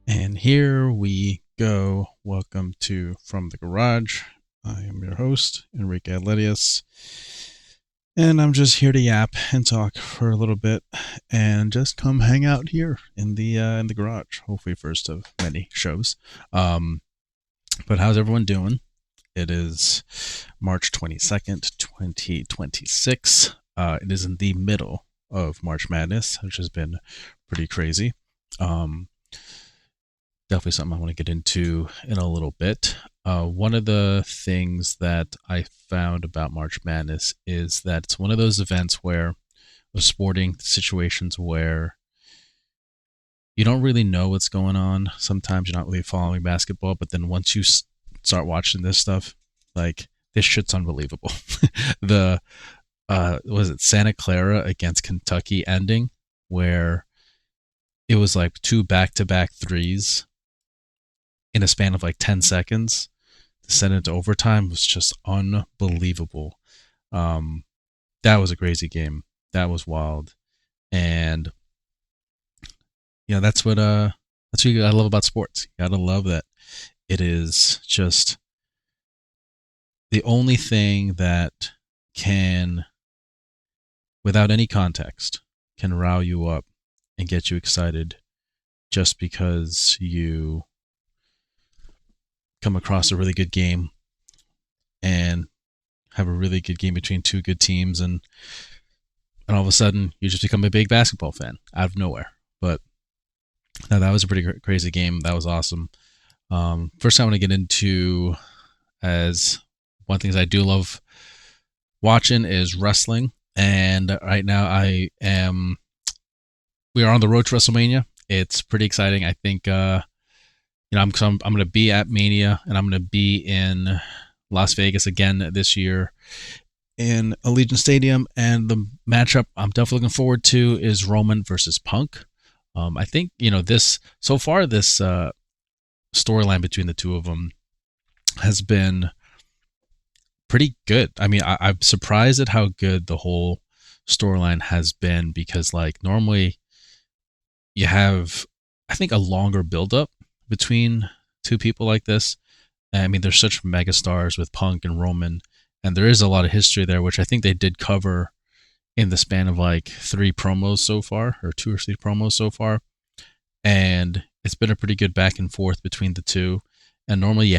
And here we go. Welcome to From the Garage. I am your host, Enrique Aledius. And I'm just here to yap and talk for a little bit and just come hang out here in the garage. Hopefully first of many shows. Um but how's everyone doing? It is March 22nd, 2026. It is in the middle of March Madness, which has been pretty crazy. Um, Definitely something I want to get into in a little bit. One of the things that I found about March Madness is that it's one of those events where, of sporting situations where you don't really know what's going on. Sometimes you're not really following basketball, but then once you start watching this stuff, like this shit's unbelievable. The was it Santa Clara against Kentucky ending where it was like two back-to-back threes in a span of like 10 seconds to send it to overtime was just unbelievable. Um, that was a crazy game. That was wild. And that's what you gotta love about sports. You gotta love that it is just the only thing that can, without any context, can rile you up and get you excited just because you come across a really good game and have a really good game between two good teams, and all of a sudden you just become a big basketball fan out of nowhere. But no, that was a pretty crazy game. That was awesome. First I want to get into, as one of the things I do love watching is wrestling, and right now we are on the road to WrestleMania. It's pretty exciting. I think I'm going to be at Mania, and I'm going to be in Las Vegas again this year in Allegiant Stadium. And the matchup I'm definitely looking forward to is Roman versus Punk. I think this so far this storyline between the two of them has been pretty good. I mean, I'm surprised at how good the whole storyline has been because, like, normally you have, I think, a longer buildup between two people like this. I mean, they're such megastars with Punk and Roman, and there is a lot of history there, which I think they did cover in the span of like three promos so far, or two or three promos so far. And it's been a pretty good back and forth between the two. And normally you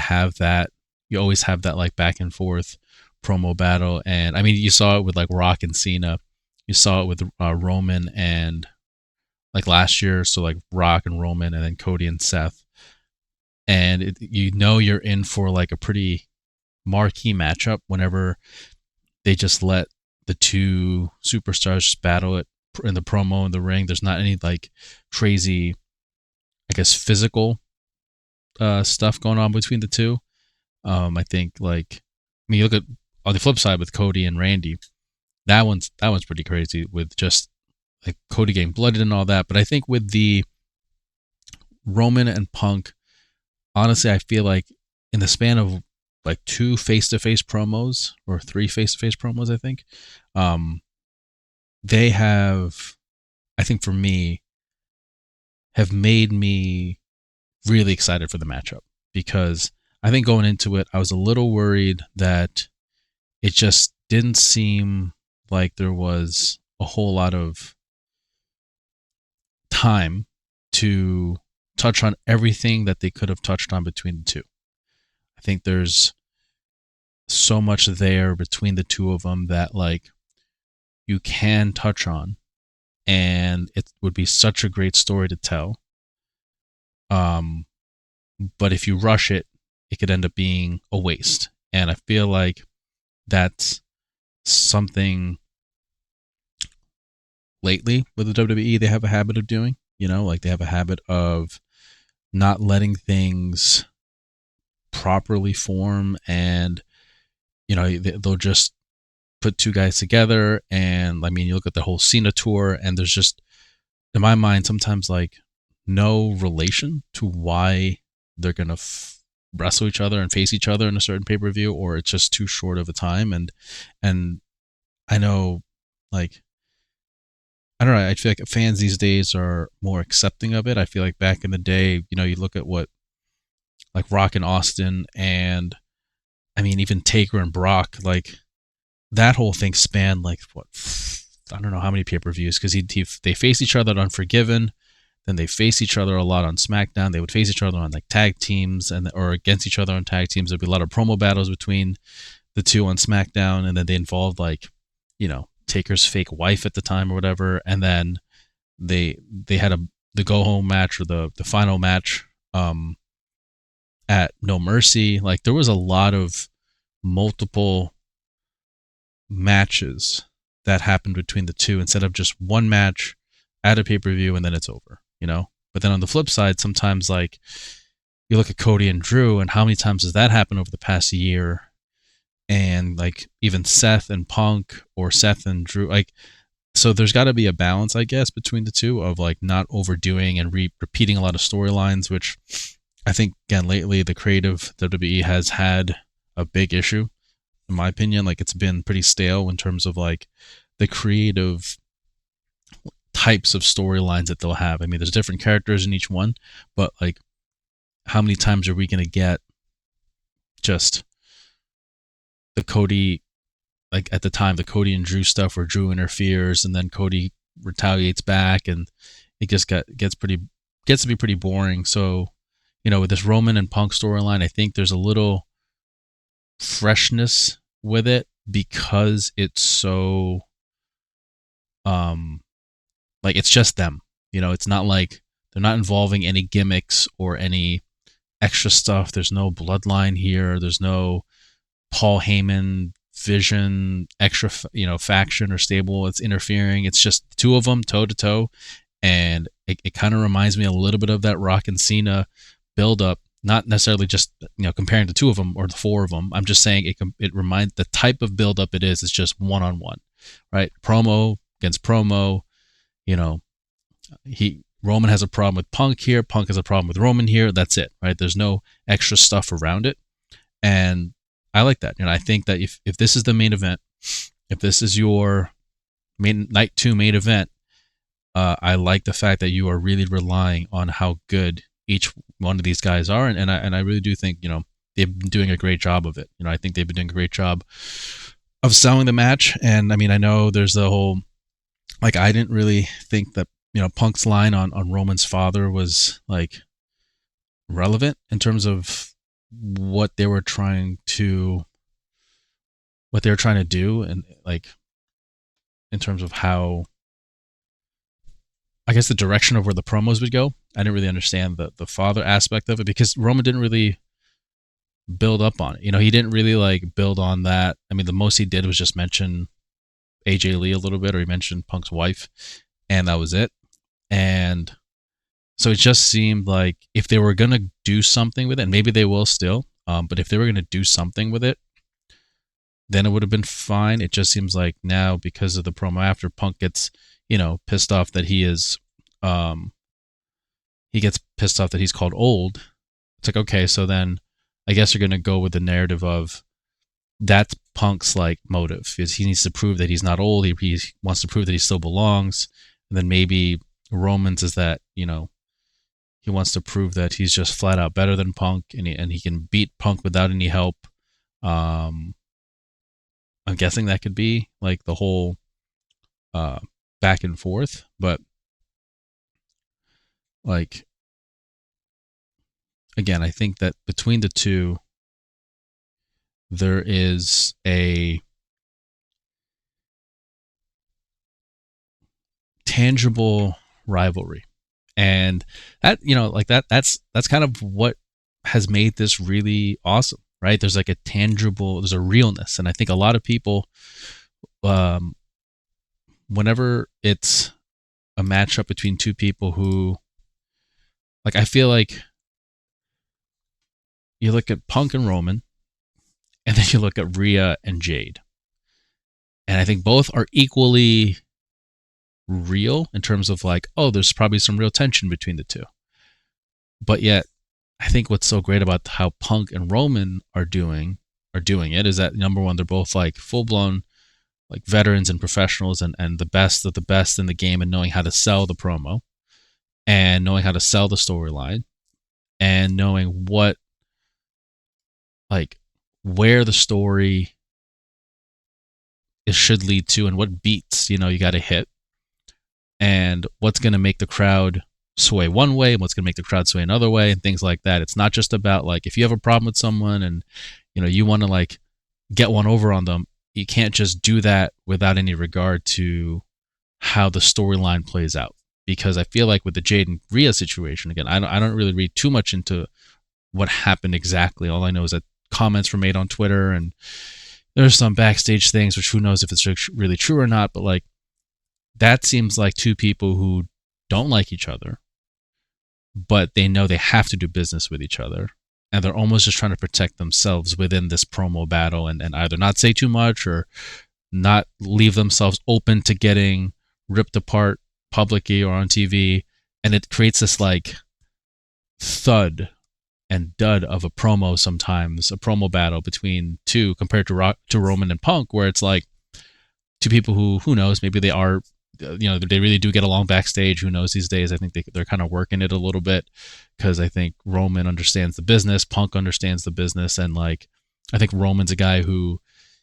always have that like back and forth promo battle. And I mean, you saw it with like Rock and Cena, you saw it with Roman and like last year, so like Rock and Roman, and then Cody and Seth. And you're in for like a pretty marquee matchup whenever they just let the two superstars just battle it in the promo in the ring. There's not any like crazy, I guess, physical stuff going on between the two. I think like, I mean, you look at on the flip side with Cody and Randy, that one's pretty crazy with just like Cody getting blooded and all that. But I think with the Roman and Punk, honestly, I feel like in the span of like two face-to-face promos or three face-to-face promos, I think, um, they have, I think for me, have made me really excited for the matchup because I think going into it, I was a little worried that it just didn't seem like there was a whole lot of time to touch on everything that they could have touched on between the two. I think there's so much there between the two of them that like you can touch on, and it would be such a great story to tell. Um, but if you rush it, it could end up being a waste. And I feel like that's something lately with the WWE they have a habit of doing. Like they have a habit of not letting things properly form, and they'll just put two guys together. And I mean, you look at the whole Cena tour, and there's just, in my mind, sometimes like no relation to why they're gonna wrestle each other and face each other in a certain pay-per-view, or it's just too short of a time. And I know, like, I don't know. I feel like fans these days are more accepting of it. I feel like back in the day, you look at what like Rock and Austin, and I mean even Taker and Brock, like that whole thing spanned like what, I don't know how many pay-per-views, because they face each other at Unforgiven, then they face each other a lot on SmackDown. They would face each other on like tag teams or against each other on tag teams. There'd be a lot of promo battles between the two on SmackDown, and then they involved like, Taker's fake wife at the time or whatever, and then they had the go home match, or the final match at No Mercy. Like there was a lot of multiple matches that happened between the two, instead of just one match at a pay-per-view and then it's over, But then on the flip side, sometimes like you look at Cody and Drew, and how many times has that happened over the past year? And like even Seth and Punk, or Seth and Drew, like, so there's got to be a balance, I guess, between the two, of like not overdoing and repeating a lot of storylines, which I think, again, lately the creative WWE has had a big issue, in my opinion. Like it's been pretty stale in terms of like the creative types of storylines that they'll have. I mean, there's different characters in each one, but like how many times are we going to get just the Cody, like at the time, the Cody and Drew stuff where Drew interferes and then Cody retaliates back, and it just gets to be pretty boring. So, with this Roman and Punk storyline, I think there's a little freshness with it, because it's so like it's just them. It's not like they're not involving any gimmicks or any extra stuff. There's no bloodline here. There's no Paul Heyman, Vision, extra, faction or stable. It's interfering. It's just the two of them toe to toe, and it kind of reminds me a little bit of that Rock and Cena build up. Not necessarily just comparing the two of them or the four of them. I'm just saying it reminds, the type of build up it is just one on one, right? Promo against promo. Roman has a problem with Punk here. Punk has a problem with Roman here. That's it, right? There's no extra stuff around it, and I like that. I think that if this is the main event, if this is your night 2 main event, I like the fact that you are really relying on how good each one of these guys are, and I really do think they've been doing a great job of it. I think they've been doing a great job of selling the match, and I mean, I know there's the whole, like, I didn't really think that Punk's line on Roman's father was like relevant in terms of what they were trying to do, and like in terms of how, I guess, the direction of where the promos would go. I didn't really understand the father aspect of it, because Roman didn't really build up on it. He didn't really like build on that. I mean, the most he did was just mention AJ Lee a little bit, or he mentioned Punk's wife, and that was it. And so it just seemed like if they were going to do something with it, and maybe they will still, but if they were going to do something with it, then it would have been fine. It just seems like now, because of the promo after, Punk gets, pissed off that he gets pissed off that he's called old. It's like, okay, so then I guess you're going to go with the narrative of that's Punk's like motive, because he needs to prove that he's not old. He wants to prove that he still belongs. And then maybe Roman's is that, he wants to prove that he's just flat out better than Punk, and he can beat Punk without any help. I'm guessing that could be like the whole back and forth, but like, again, I think that between the two, there is a tangible rivalry, and that that's kind of what has made this really awesome, right? There's like there's a realness, and I think a lot of people, whenever it's a matchup between two people who, like, I feel like you look at Punk and Roman, and then you look at Rhea and Jade, and I think both are equally real in terms of like, oh, there's probably some real tension between the two. But yet, I think what's so great about how Punk and Roman are doing it is that, number one, they're both like full blown like veterans and professionals and the best of the best in the game, and knowing how to sell the promo and knowing how to sell the storyline and knowing what, like, where the story it should lead to and what beats, you got to hit, and what's going to make the crowd sway one way and what's going to make the crowd sway another way and things like that. It's not just about, like, if you have a problem with someone and, you want to, like, get one over on them, you can't just do that without any regard to how the storyline plays out. Because I feel like with the Jade and Rhea situation, again, I don't really read too much into what happened exactly. All I know is that comments were made on Twitter and there's some backstage things, which who knows if it's really true or not. But, like, that seems like two people who don't like each other, but they know they have to do business with each other. And they're almost just trying to protect themselves within this promo battle and either not say too much or not leave themselves open to getting ripped apart publicly or on TV. And it creates this, like, thud and dud of a promo sometimes, a promo battle between two compared to Roman and Punk, where it's like two people who knows, maybe they are, they really do get along backstage. Who knows these days? I think they're kind of working it a little bit because I think Roman understands the business, Punk understands the business, and, like, I think Roman's a guy who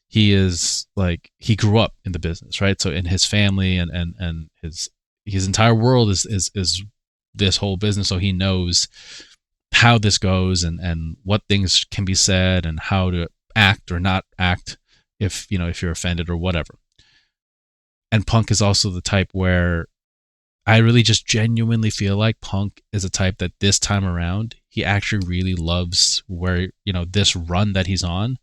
he is, like, he grew up in the business, right? So in his family and his entire world is this whole business, so he knows how this goes and what things can be said and how to act or not act if you're offended or whatever. And Punk is also the type where I really just genuinely feel like Punk is a type that this time around, he actually really loves where, this run that he's on.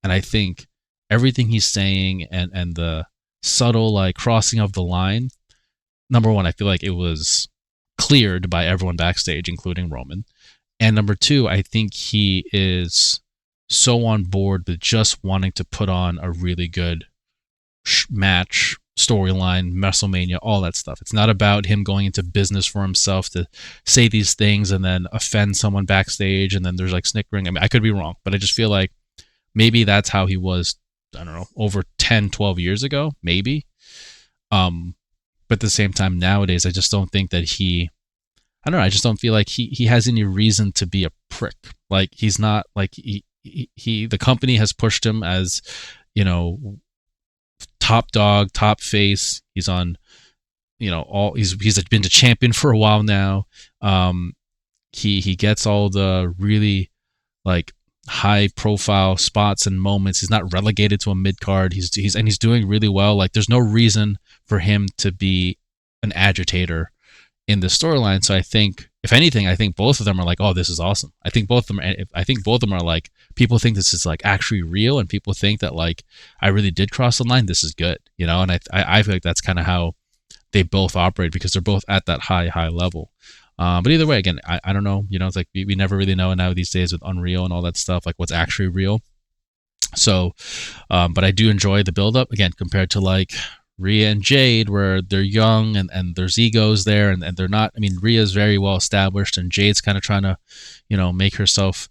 And I think everything he's saying and the subtle, like, crossing of the line, number one, I feel like it was cleared by everyone backstage, including Roman. And number two, I think he is so on board with just wanting to put on a really good match, storyline, WrestleMania, all that stuff. It's not about him going into business for himself to say these things and then offend someone backstage and then there's, like, snickering. I mean, I could be wrong, but I just feel like maybe that's how he was, I don't know, over 10, 12 years ago, maybe. But at the same time, nowadays, I just don't think that I just don't feel like he has any reason to be a prick. Like, he's not, like, the company has pushed him as, top dog, top face. He's on, he's been the champion for a while now. He gets all the really, like, high profile spots and moments. He's not relegated to a mid card. He's doing really well. Like, there's no reason for him to be an agitator in the storyline. So I think, if anything, I think both of them are like, oh, this is awesome. I think both of them are like, people think this is, like, actually real, and people think that, like, I really did cross the line. This is good, and I feel like that's kind of how they both operate because they're both at that high level. But either way, again, I don't know. It's like we never really know now these days with Unreal and all that stuff, like, what's actually real. So, but I do enjoy the build-up, again, compared to, like, Rhea and Jade, where they're young and there's egos there, and they're not. I mean, Rhea's very well established, and Jade's kind of trying to, make herself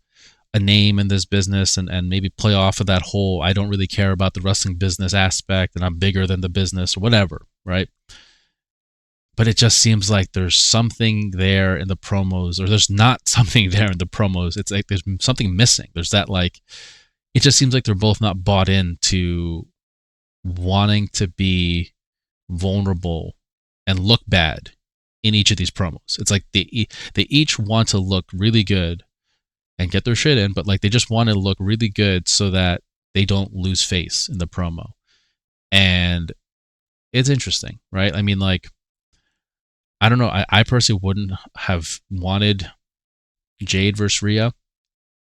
a name in this business and maybe play off of that whole I don't really care about the wrestling business aspect and I'm bigger than the business or whatever, right? But it just seems like there's something there in the promos, or there's not something there in the promos. It's like there's something missing. There's that, like, it just seems like they're both not bought into wanting to be vulnerable and look bad in each of these promos. It's like they each want to look really good and get their shit in, but, like, they just want to look really good so that they don't lose face in the promo. And it's interesting, right? I mean, like, I don't know. I personally wouldn't have wanted Jade versus Rhea.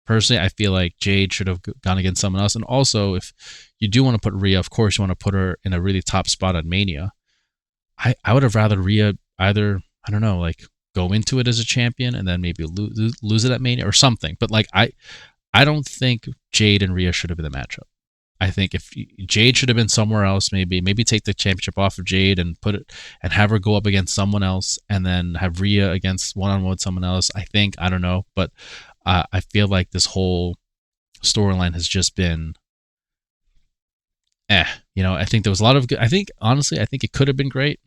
Personally, I feel like Jade should have gone against someone else. And also, if you do want to put Rhea, of course, you want to put her in a really top spot at Mania. I would have rather Rhea either, I don't know, like, go into it as a champion and then maybe lose it at Mania or something. But, like, I don't think Jade and Rhea should have been the matchup. I think if Jade should have been somewhere else, maybe take the championship off of Jade and put it and have her go up against someone else, and then have Rhea against one-on-one with someone else. I think, I don't know, but I feel like this whole storyline has just been I think there was a lot of good. I think honestly, I think it could have been great,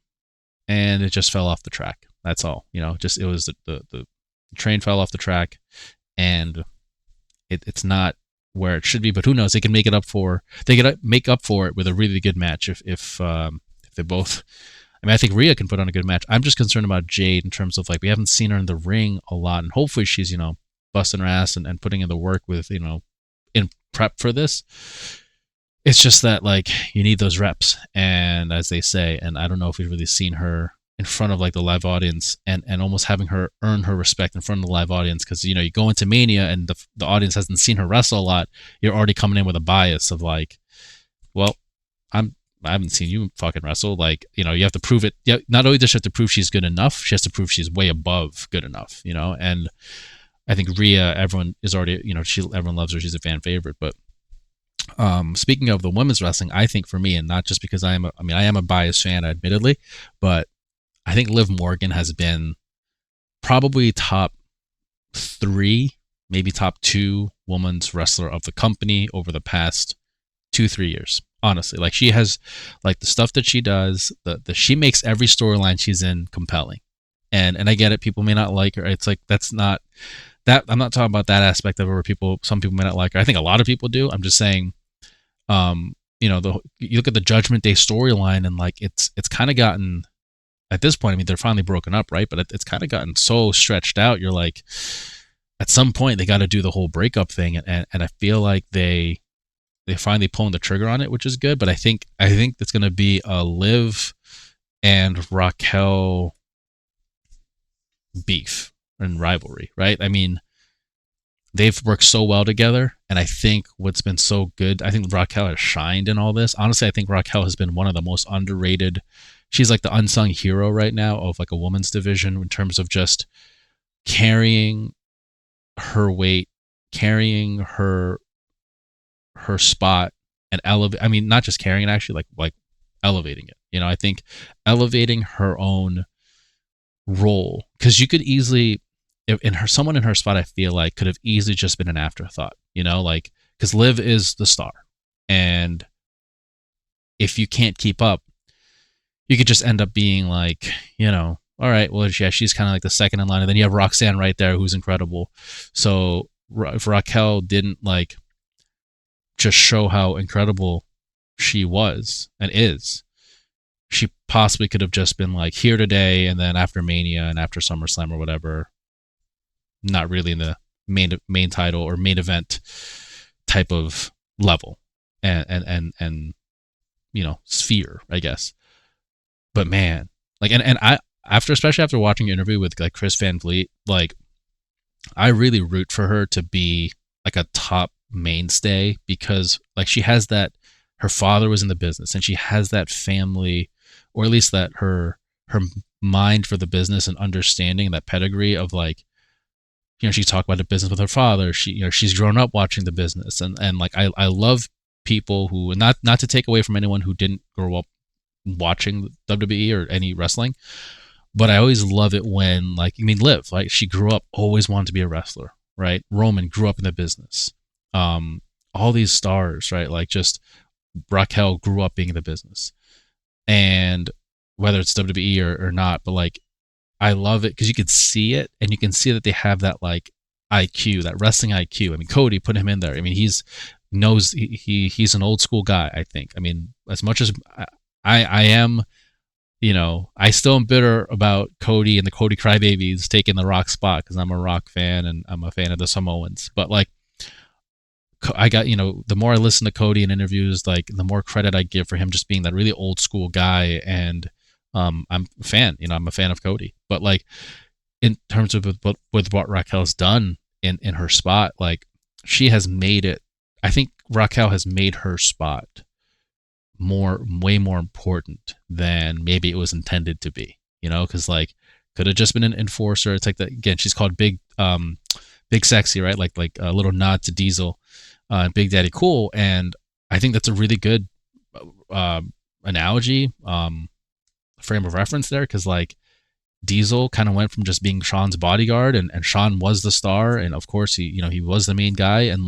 and it just fell off the track. That's all. Just it was the train fell off the track, and it's not where it should be. But who knows? They can make it up for. They can make up for it with a really good match if they both. I mean, I think Rhea can put on a good match. I'm just concerned about Jade in terms of we haven't seen her in the ring a lot, and hopefully she's busting her ass and putting in the work with in prep for this. It's just that you need those reps, and as they say, and I don't know if we've really seen her in front of the live audience and almost having her earn her respect in front of the live audience, because you go into Mania and the audience hasn't seen her wrestle a lot. You're already coming in with a bias of well, I haven't seen you fucking wrestle. You have to prove it. Yeah, not only does she have to prove she's good enough, she has to prove she's way above good enough. And I think Rhea, everyone is already everyone loves her. She's a fan favorite, but. Speaking of the women's wrestling, I think for me, and not just because I am a biased fan, admittedly, but I think Liv Morgan has been probably top 3, maybe top 2 women's wrestler of the company over the past 2-3 years. Honestly, she has the stuff that she does, she makes every storyline she's in compelling, and I get it. People may not like her. It's that's not. That I'm not talking about that aspect of it where some people may not like her. I think a lot of people do. I'm just saying, you look at the Judgment Day storyline and it's kind of gotten, at this point, I mean, they're finally broken up, right? But it's kind of gotten so stretched out. You're at some point they got to do the whole breakup thing, and I feel like they're finally pulling the trigger on it, which is good. But I think it's going to be a Liv and Raquel beef and rivalry, right? I mean, they've worked so well together, and I think what's been so good, I think Raquel has shined in all this. Honestly, I think Raquel has been one of the most underrated. She's the unsung hero right now of a women's division in terms of just carrying her weight, carrying her spot, and elevate. I mean, not just carrying it, actually, like elevating it. I think elevating her own role, because you could easily, someone in her spot, I feel could have easily just been an afterthought, because Liv is the star, and if you can't keep up, you could just end up being all right, well, yeah, she's kind of the second in line, and then you have Roxanne right there, who's incredible. So if Raquel didn't just show how incredible she was and is, she possibly could have just been here today, and then after Mania and after SummerSlam or whatever, not really in the main title or main event type of level and sphere, I guess. But man, and I, especially after watching your interview with Chris Van Vliet, I really root for her to be a top mainstay, because she has that, her father was in the business, and she has that family, or at least that her mind for the business and understanding, that pedigree of she talked about the business with her father. She's grown up watching the business, and I love people who, not to take away from anyone who didn't grow up watching WWE or any wrestling, but I always love it when Liv, she grew up always wanted to be a wrestler, right? Roman grew up in the business. All these stars, right? Just Raquel grew up being in the business. And whether it's WWE or not, but I love it because you can see it, and you can see that they have that IQ, that wrestling IQ. I mean, Cody, put him in there. I mean, he's an old school guy, I think. I mean, as much as I am, I still am bitter about Cody and the Cody Crybabies taking the Rock spot, because I'm a Rock fan and I'm a fan of the Samoans. But I got, the more I listen to Cody in interviews, the more credit I give for him just being that really old school guy. And I'm a fan, I'm a fan of Cody. But in terms of with what Raquel's done in her spot, she has made it. I think Raquel has made her spot way more important than maybe it was intended to be, because could have just been an enforcer. It's that, again, she's called Big Sexy, right? A little nod to Diesel, Big Daddy Cool. And I think that's a really good analogy, frame of reference there, because Diesel kind of went from just being Shawn's bodyguard, and Shawn was the star, and of course he was the main guy, and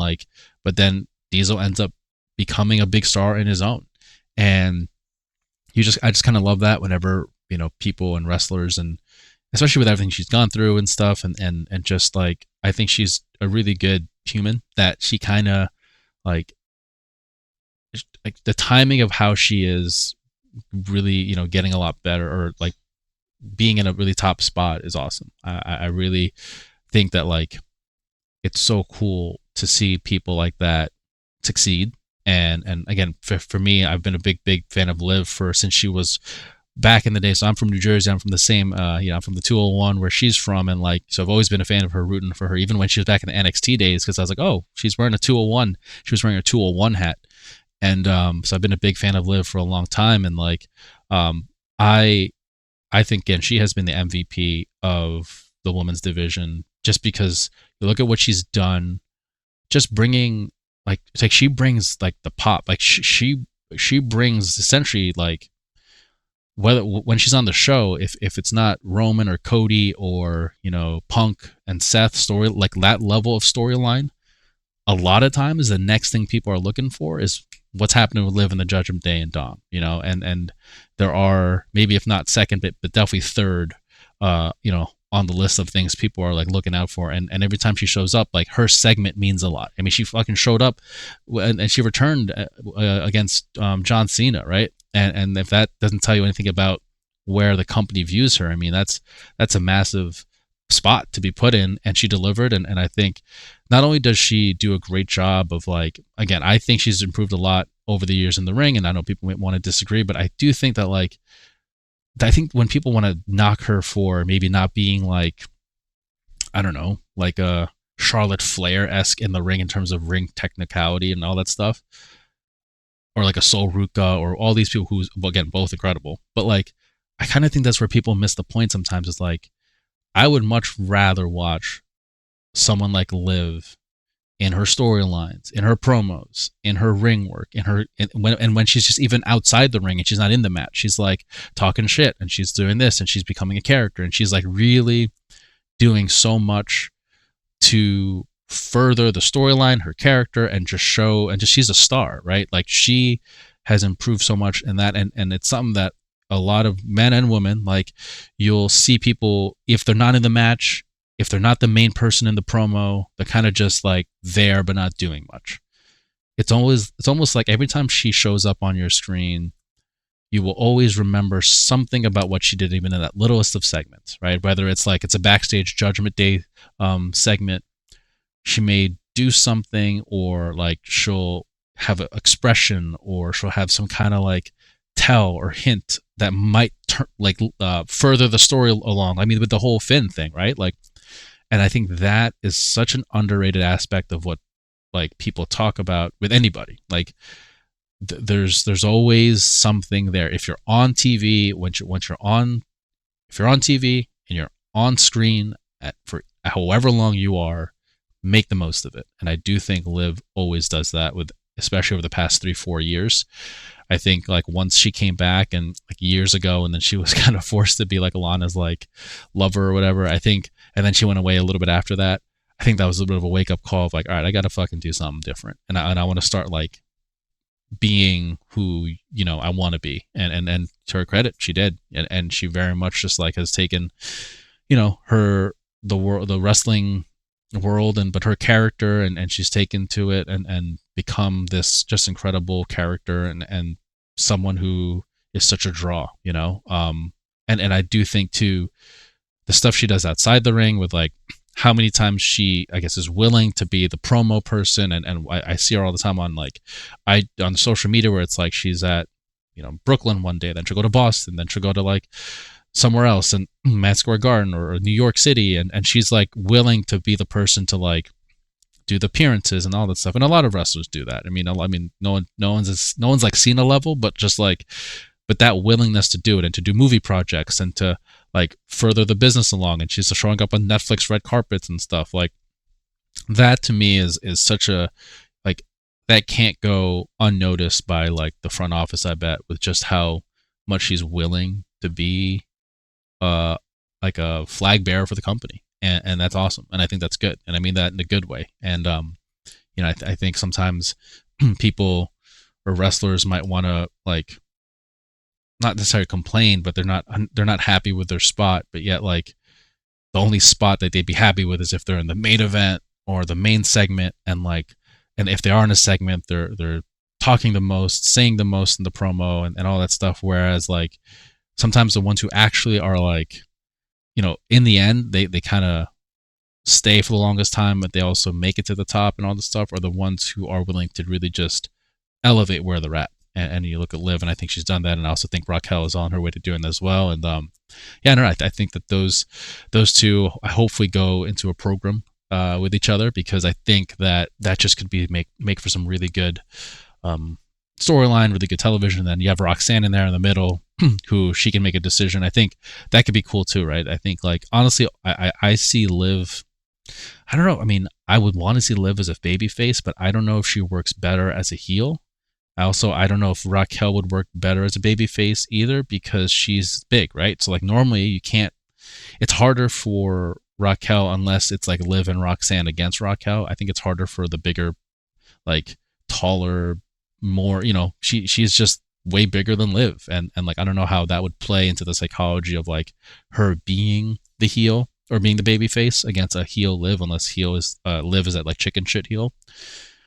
but then Diesel ends up becoming a big star in his own. And I just kind of love that whenever, people and wrestlers, and especially with everything she's gone through and stuff, and just like, I think she's a really good human, that she kind of like the timing of how she is really, getting a lot better, or like being in a really top spot is awesome. I really think that like it's so cool to see people like that succeed. And again, for me, I've been a big fan of Liv since she was back in the day. So I'm from New Jersey. I'm from the same, I'm from the 201 where she's from, and like, so I've always been a fan of her, rooting for her, even when she was back in the NXT days, because I was like, oh, she's wearing a 201. She was wearing a 201 hat, and so I've been a big fan of Liv for a long time, and like, I think, again, she has been the MVP of the women's division, just because you look at what she's done, just bringing like, it's like she brings like the pop, like she brings essentially like, whether when she's on the show, if it's not Roman or Cody or Punk and Seth story, like that level of storyline, a lot of times the next thing people are looking for is what's happening with Liv in the Judgment Day and Dom, and there are, maybe if not second, but definitely third, on the list of things people are like looking out for, and every time she shows up, like, her segment means a lot. I mean, she fucking showed up and she returned against John Cena, right? And if that doesn't tell you anything about where the company views her, I mean, that's a massive spot to be put in, and she delivered. And I think not only does she do a great job of, like, again, I think she's improved a lot over the years in the ring, and I know people might want to disagree, but I do think that, like, I think when people want to knock her for maybe not being like, I don't know, like a Charlotte Flair-esque in the ring in terms of ring technicality and all that stuff, or like a Sol Ruka, or all these people who's, again, both incredible, but like, I kind of think that's where people miss the point sometimes. Is like, I would much rather watch someone like Liv in her storylines, in her promos, in her ring work, when she's just even outside the ring and she's not in the match, she's like talking shit and she's doing this and she's becoming a character and she's like really doing so much to further the storyline, her character, and just show, and just, she's a star, right? Like, she has improved so much in that, and it's something that a lot of men and women, like, you'll see people, if they're not in the match, if they're not the main person in the promo, they're kind of just like there but not doing much. It's almost like every time she shows up on your screen, you will always remember something about what she did, even in that littlest of segments, right? Whether it's like it's a backstage Judgment Day segment, she may do something, or like she'll have an expression, or she'll have some kind of like tell or hint that might further the story along. I mean, with the whole Finn thing, right? Like, and I think that is such an underrated aspect of what, like, people talk about with anybody. Like, there's always something there. If you're on TV, if you're on TV and you're on screen for however long you are, make the most of it. And I do think Liv always does that, with, especially over the past 3-4 years. I think, like, once she came back, and like years ago, and then she was kind of forced to be like Alana's like lover or whatever, I think, and then she went away a little bit after that. I think that was a bit of a wake up call of like, all right, I got to fucking do something different, and I want to start like being who I want to be. And to her credit, she did, and she very much just like has taken the wrestling world, but her character, and she's taken to it, and become this just incredible character, and someone who is such a draw, and I do think too, the stuff she does outside the ring, with like how many times she, I guess, is willing to be the promo person, and I see her all the time on on social media, where it's like she's at Brooklyn one day, then she'll go to Boston, then she'll go to like somewhere else, and Madison Square Garden or New York City, and she's like willing to be the person to like do the appearances and all that stuff. And a lot of wrestlers do that. I mean, no one's like Cena level, but just like, but that willingness to do it, and to do movie projects, and to like further the business along, and she's showing up on Netflix red carpets and stuff, like that to me is such a, like, that can't go unnoticed by like the front office, I bet, with just how much she's willing to be like a flag bearer for the company, and that's awesome, and I think that's good, and I mean that in a good way. And I think sometimes people or wrestlers might want to like not necessarily complain, but they're not happy with their spot, but yet like the only spot that they'd be happy with is if they're in the main event or the main segment, and if they are in a segment, they're talking the most, saying the most in the promo, and all that stuff. Whereas like sometimes the ones who actually are like, in the end, they kind of stay for the longest time, but they also make it to the top and all this stuff, are the ones who are willing to really just elevate where they're at. And you look at Liv, and I think she's done that, and I also think Raquel is on her way to doing that as well. And yeah, no, I think that those two hopefully go into a program with each other, because I think that just could be make for some really good storyline, really good television. And then you have Roxanne in there in the middle, who she can make a decision. I think that could be cool too, right? I think like honestly, I see Liv. I don't know. I mean, I would want to see Liv as a babyface, but I don't know if she works better as a heel. I don't know if Raquel would work better as a babyface either, because she's big, right? So like normally you can't. It's harder for Raquel unless it's like Liv and Roxanne against Raquel. I think it's harder for the bigger, like taller, more. She's just way bigger than Liv, and like I don't know how that would play into the psychology of like her being the heel or being the babyface against a heel Liv, unless Liv is at like chicken shit heel.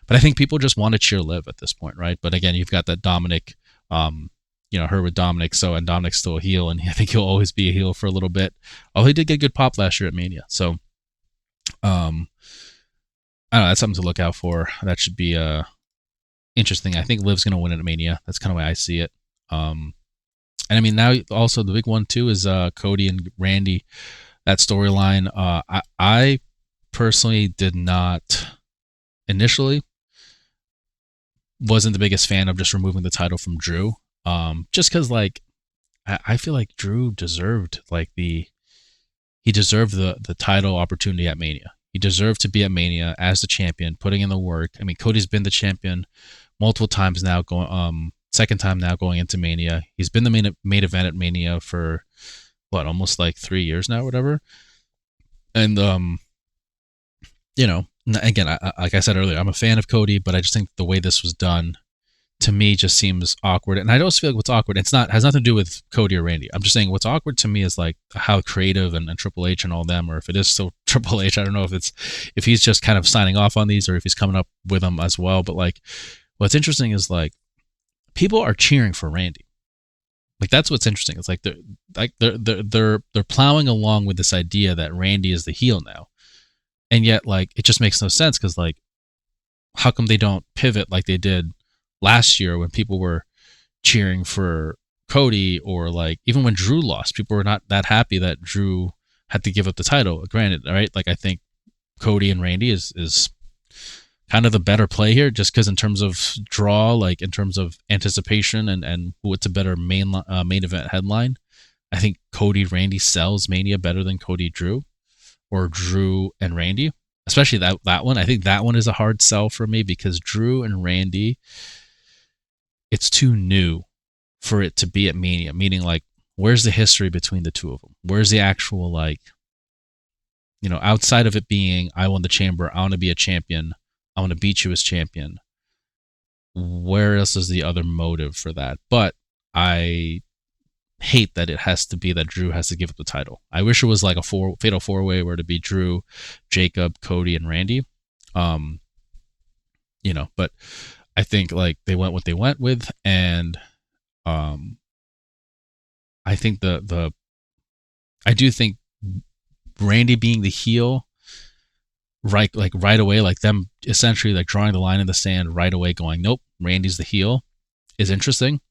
But I think people just want to cheer Liv at this point, right? But again, you've got that Dominic, her with Dominic, and Dominic's still a heel, and I think he'll always be a heel for a little bit. Oh, he did get good pop last year at Mania, so I don't know. That's something to look out for. That should be interesting. I think Liv's going to win at Mania. That's kind of the way I see it. And I mean, now also the big one too is Cody and Randy. That storyline, I personally did not initially. Wasn't the biggest fan of just removing the title from Drew, just because like I feel like Drew deserved the title opportunity at Mania. He deserved to be at Mania as the champion, putting in the work. I mean, Cody's been the champion multiple times now, second time now going into Mania. He's been the main event at Mania for almost like 3 years now, or whatever. And again, like I said earlier, I'm a fan of Cody, but I just think the way this was done to me just seems awkward. And I also feel like what's awkward, has nothing to do with Cody or Randy. I'm just saying what's awkward to me is like how creative and Triple H and all them, or if it is still Triple H, I don't know if he's just kind of signing off on these or if he's coming up with them as well. But like, what's interesting is like people are cheering for Randy. Like that's what's interesting. It's like they're plowing along with this idea that Randy is the heel now. And yet, like, it just makes no sense because, like, how come they don't pivot like they did last year when people were cheering for Cody, or, like, even when Drew lost, people were not that happy that Drew had to give up the title. Granted, right? Like, I think Cody and Randy is kind of the better play here just because in terms of draw, like, in terms of anticipation and what's a better main event headline, I think Cody-Randy sells Mania better than Cody-Drew. Or Drew and Randy, especially that one. I think that one is a hard sell for me because Drew and Randy, it's too new for it to be at Mania. Meaning, like, where's the history between the two of them? Where's the actual, like, outside of it being, I won the chamber, I want to be a champion, I want to beat you as champion. Where else is the other motive for that? But I hate that it has to be that Drew has to give up the title. I wish it was like a fatal four-way where to be Drew, Jacob, Cody, and Randy. But I think like they went what they went with, and I think I do think Randy being the heel right away, like them essentially like drawing the line in the sand right away, going, nope, Randy's the heel, is interesting.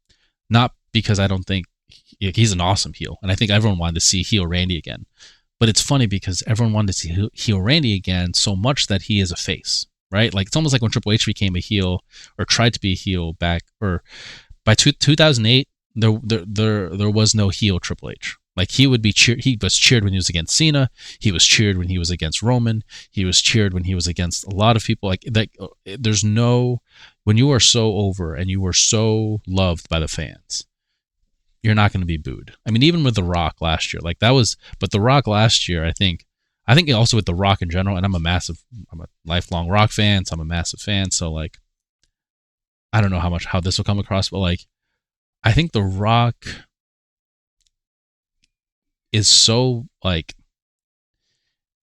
Not because I don't think he's an awesome heel, and I think everyone wanted to see heel Randy again. But it's funny because everyone wanted to see heel Randy again so much that he is a face, right? Like it's almost like when Triple H became a heel or tried to be a heel back, or by 2008, there was no heel Triple H. Like he would be cheered. He was cheered when he was against Cena. He was cheered when he was against Roman. He was cheered when he was against a lot of people. Like that. There's no, when you are so over and you are so loved by the fans, you're not going to be booed. I mean, even with The Rock last year, like that was, but The Rock last year, I think also with The Rock in general, and I'm a lifelong Rock fan, so I'm a massive fan. So like, I don't know how this will come across, but like I think The Rock is so like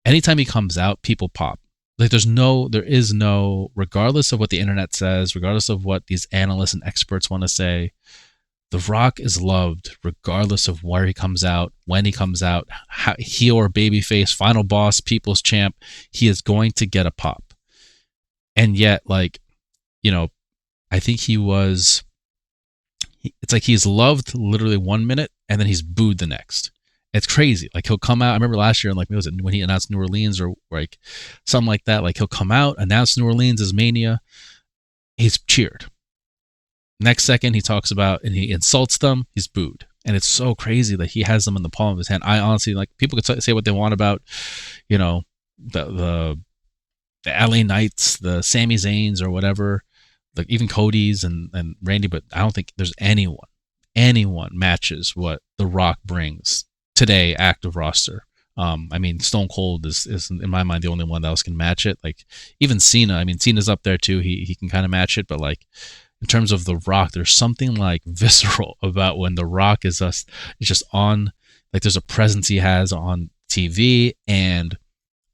anytime he comes out, people pop. Like there is no, regardless of what the internet says, regardless of what these analysts and experts want to say, The Rock is loved regardless of where he comes out, when he comes out, heel or babyface, final boss, people's champ. He is going to get a pop. And yet, like, you know, I think it's like he's loved literally 1 minute and then he's booed the next. It's crazy. Like he'll come out. I remember last year, like, was it when he announced New Orleans or like something like that? Like he'll come out, announce New Orleans as Mania. He's cheered. Next second, he talks about and he insults them. He's booed, and it's so crazy that he has them in the palm of his hand. I honestly, like, people could say what they want about, you know, the LA Knights, the Sami Zayns or whatever, like even Cody's and Randy, but I don't think there's anyone matches what The Rock brings today, active roster. I mean, Stone Cold is in my mind the only one that else can match it. Like even Cena, I mean, Cena's up there too. He can kind of match it, but like in terms of The Rock, there's something like visceral about when The Rock is just on, like there's a presence he has on TV and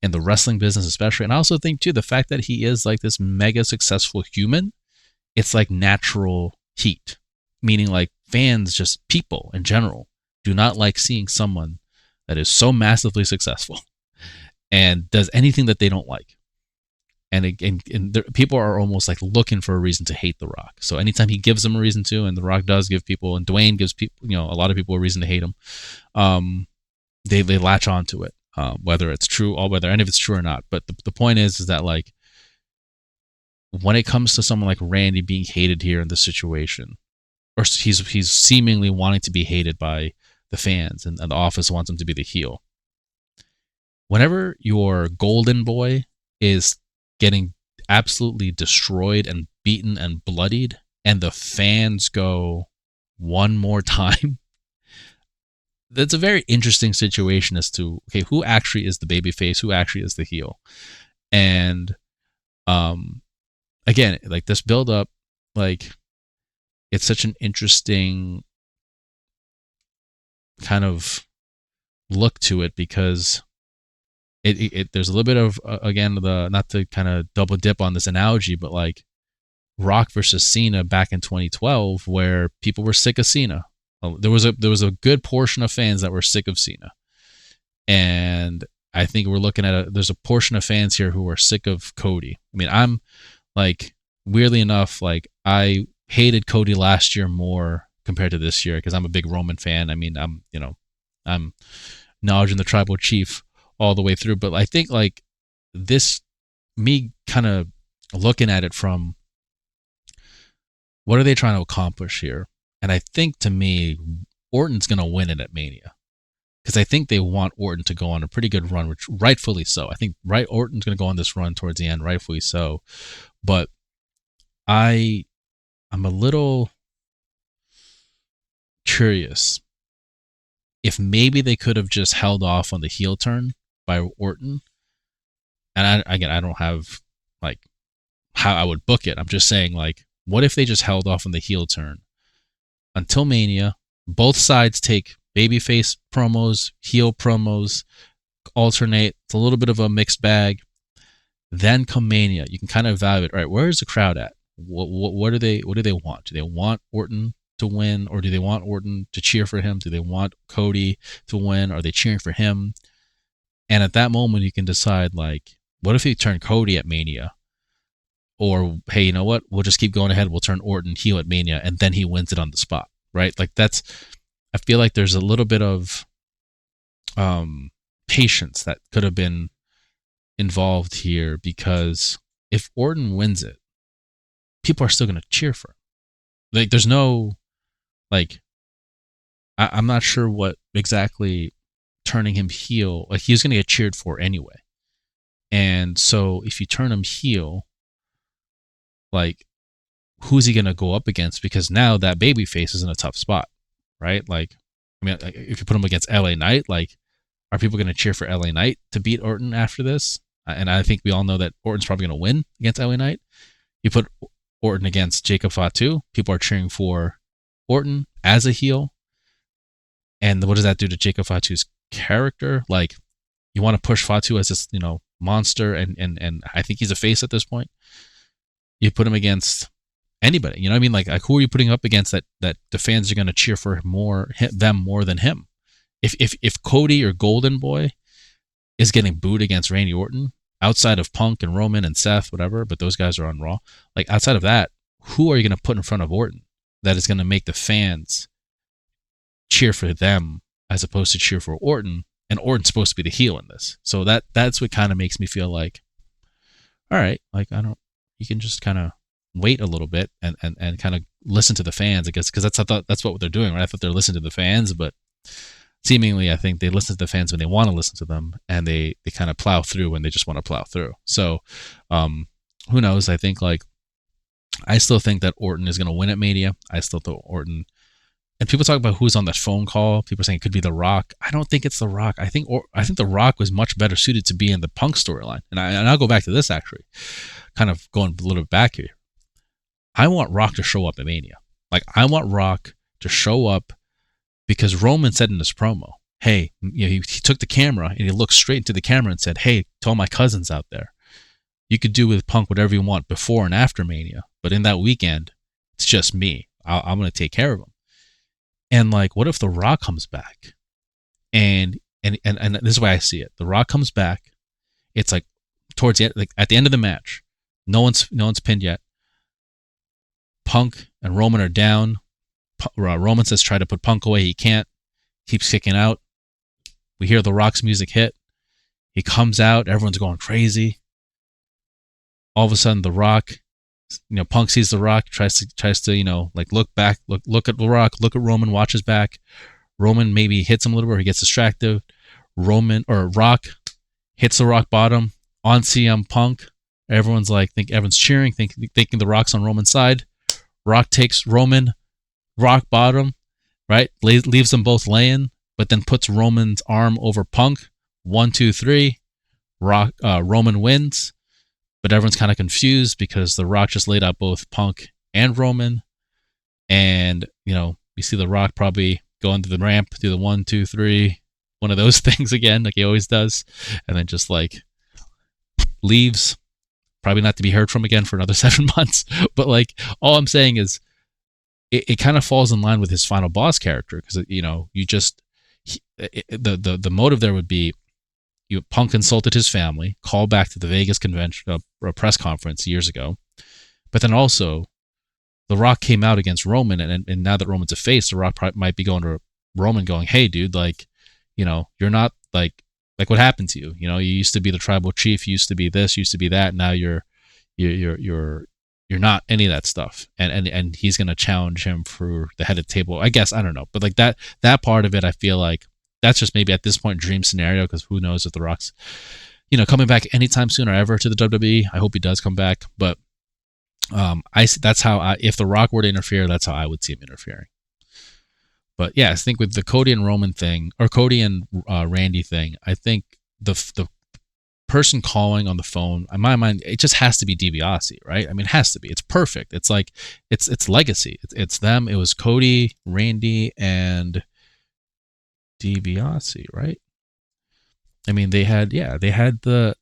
in the wrestling business especially. And I also think too, the fact that he is like this mega successful human, it's like natural heat, meaning like fans, just people in general, do not like seeing someone that is so massively successful and does anything that they don't like. And people are almost like looking for a reason to hate The Rock. So anytime he gives them a reason to, and The Rock does give people, and Dwayne gives people, you know, a lot of people a reason to hate him, they latch onto it, whether it's true or whether any of it's true or not. But the point is that like when it comes to someone like Randy being hated here in this situation, or he's seemingly wanting to be hated by the fans, and the office wants him to be the heel. Whenever your golden boy is getting absolutely destroyed and beaten and bloodied, and the fans go one more time, that's a very interesting situation as to, okay, who actually is the babyface, who actually is the heel. And again, like this build up, like it's such an interesting kind of look to it, because there's a little bit of again, the, not to kind of double dip on this analogy, but like Rock versus Cena back in 2012, where people were sick of Cena. There was a good portion of fans that were sick of Cena, and I think we're looking at there's a portion of fans here who are sick of Cody. I mean, I'm like, weirdly enough, like I hated Cody last year more compared to this year because I'm a big Roman fan. I mean, I'm acknowledging the tribal chief all the way through, but I think like this, me kind of looking at it from what are they trying to accomplish here, and I think to me Orton's going to win it at Mania, because I think they want Orton to go on a pretty good run, which rightfully so. I think Orton's going to go on this run towards the end, rightfully so, but I'm a little curious if maybe they could have just held off on the heel turn by Orton. And I don't have like how I would book it. I'm just saying, like, what if they just held off on the heel turn until Mania? Both sides take babyface promos, heel promos, alternate. It's a little bit of a mixed bag. Then come Mania, you can kind of evaluate, all right, where is the crowd at? What do they want? Do they want Orton to win, or do they want Orton to cheer for him? Do they want Cody to win? Are they cheering for him? And at that moment, you can decide, like, what if you turn Cody at Mania? Or, hey, you know what? We'll just keep going ahead. We'll turn Orton heel at Mania, and then he wins it on the spot, right? Like, I feel like there's a little bit of patience that could have been involved here, because if Orton wins it, people are still going to cheer for him. Like, there's no, like, I'm not sure what exactly turning him heel, like, he's going to get cheered for anyway. And so if you turn him heel, like, who's he going to go up against? Because now that babyface is in a tough spot, right? Like, I mean, if you put him against LA Knight, like, are people going to cheer for LA Knight to beat Orton after this? And I think we all know that Orton's probably going to win against LA Knight. You put Orton against Jacob Fatu. People are cheering for Orton as a heel. And what does that do to Jacob Fatu's character? Like, you want to push Fatu as this, monster, and I think he's a face at this point. You put him against anybody, you know what I mean? Like who are you putting up against that the fans are going to cheer for them more than him? If Cody or Golden Boy is getting booed against Randy Orton, outside of Punk and Roman and Seth, whatever, but those guys are on Raw. Like outside of that, who are you going to put in front of Orton that is going to make the fans cheer for them as opposed to cheer for Orton? And Orton's supposed to be the heel in this, so that's what kind of makes me feel like, all right, like you can just kind of wait a little bit and kind of listen to the fans, I guess, because that's what they're doing, right? I thought they're listening to the fans, but seemingly I think they listen to the fans when they want to listen to them, and they kind of plow through when they just want to plow through. So who knows? I think I still think that Orton is going to win at Mania. I still think Orton. And people talk about who's on that phone call. People are saying it could be The Rock. I don't think it's The Rock. I think The Rock was much better suited to be in the Punk storyline. And I'll go back to this, actually, kind of going a little bit back here. I want Rock to show up at Mania. Like, I want Rock to show up because Roman said in his promo, hey, he took the camera and he looked straight into the camera and said, hey, to all my cousins out there, you could do with Punk whatever you want before and after Mania, but in that weekend, it's just me. I'm going to take care of him. And what if The Rock comes back? And this is why I see it. The Rock comes back. It's towards the end, at the end of the match. No one's pinned yet. Punk and Roman are down. Roman says try to put Punk away. He can't. Keeps kicking out. We hear The Rock's music hit. He comes out. Everyone's going crazy. All of a sudden, The Rock, Punk sees The Rock, tries to look back, look at The Rock, look at Roman, watches back. Roman maybe hits him a little bit, or he gets distracted. Rock hits the rock bottom on CM Punk. Everyone's everyone's cheering, thinking The Rock's on Roman's side. Rock takes Roman, rock bottom, right? Leaves them both laying, but then puts Roman's arm over Punk. 1, 2, 3. Roman wins. But everyone's kind of confused because The Rock just laid out both Punk and Roman. And, you see The Rock probably going to the ramp, do the 1, 2, 3, one of those things again, like he always does. And then just leaves, probably not to be heard from again for another 7 months. But all I'm saying is it kind of falls in line with his Final Boss character. Because, the motive there would be, Punk insulted his family, called back to the Vegas convention, press conference years ago. But then also, The Rock came out against Roman, and now that Roman's a face, The Rock might be going to Roman going, hey, dude, you're not, what happened to you? You used to be the tribal chief, you used to be this, you used to be that, now you're not any of that stuff. And he's going to challenge him for the head of the table. I guess, I don't know. But that part of it, I feel like, that's just maybe at this point dream scenario, because who knows if The Rock's, coming back anytime soon or ever to the WWE. I hope he does come back, but that's how if The Rock were to interfere, that's how I would see him interfering. But yeah, I think with the Cody and Roman thing, or Cody and Randy thing, I think the person calling on the phone, in my mind, it just has to be DiBiase, right? I mean, it has to be. It's perfect. It's it's legacy. It's them. It was Cody, Randy, and DiBiase, right? I mean, they had the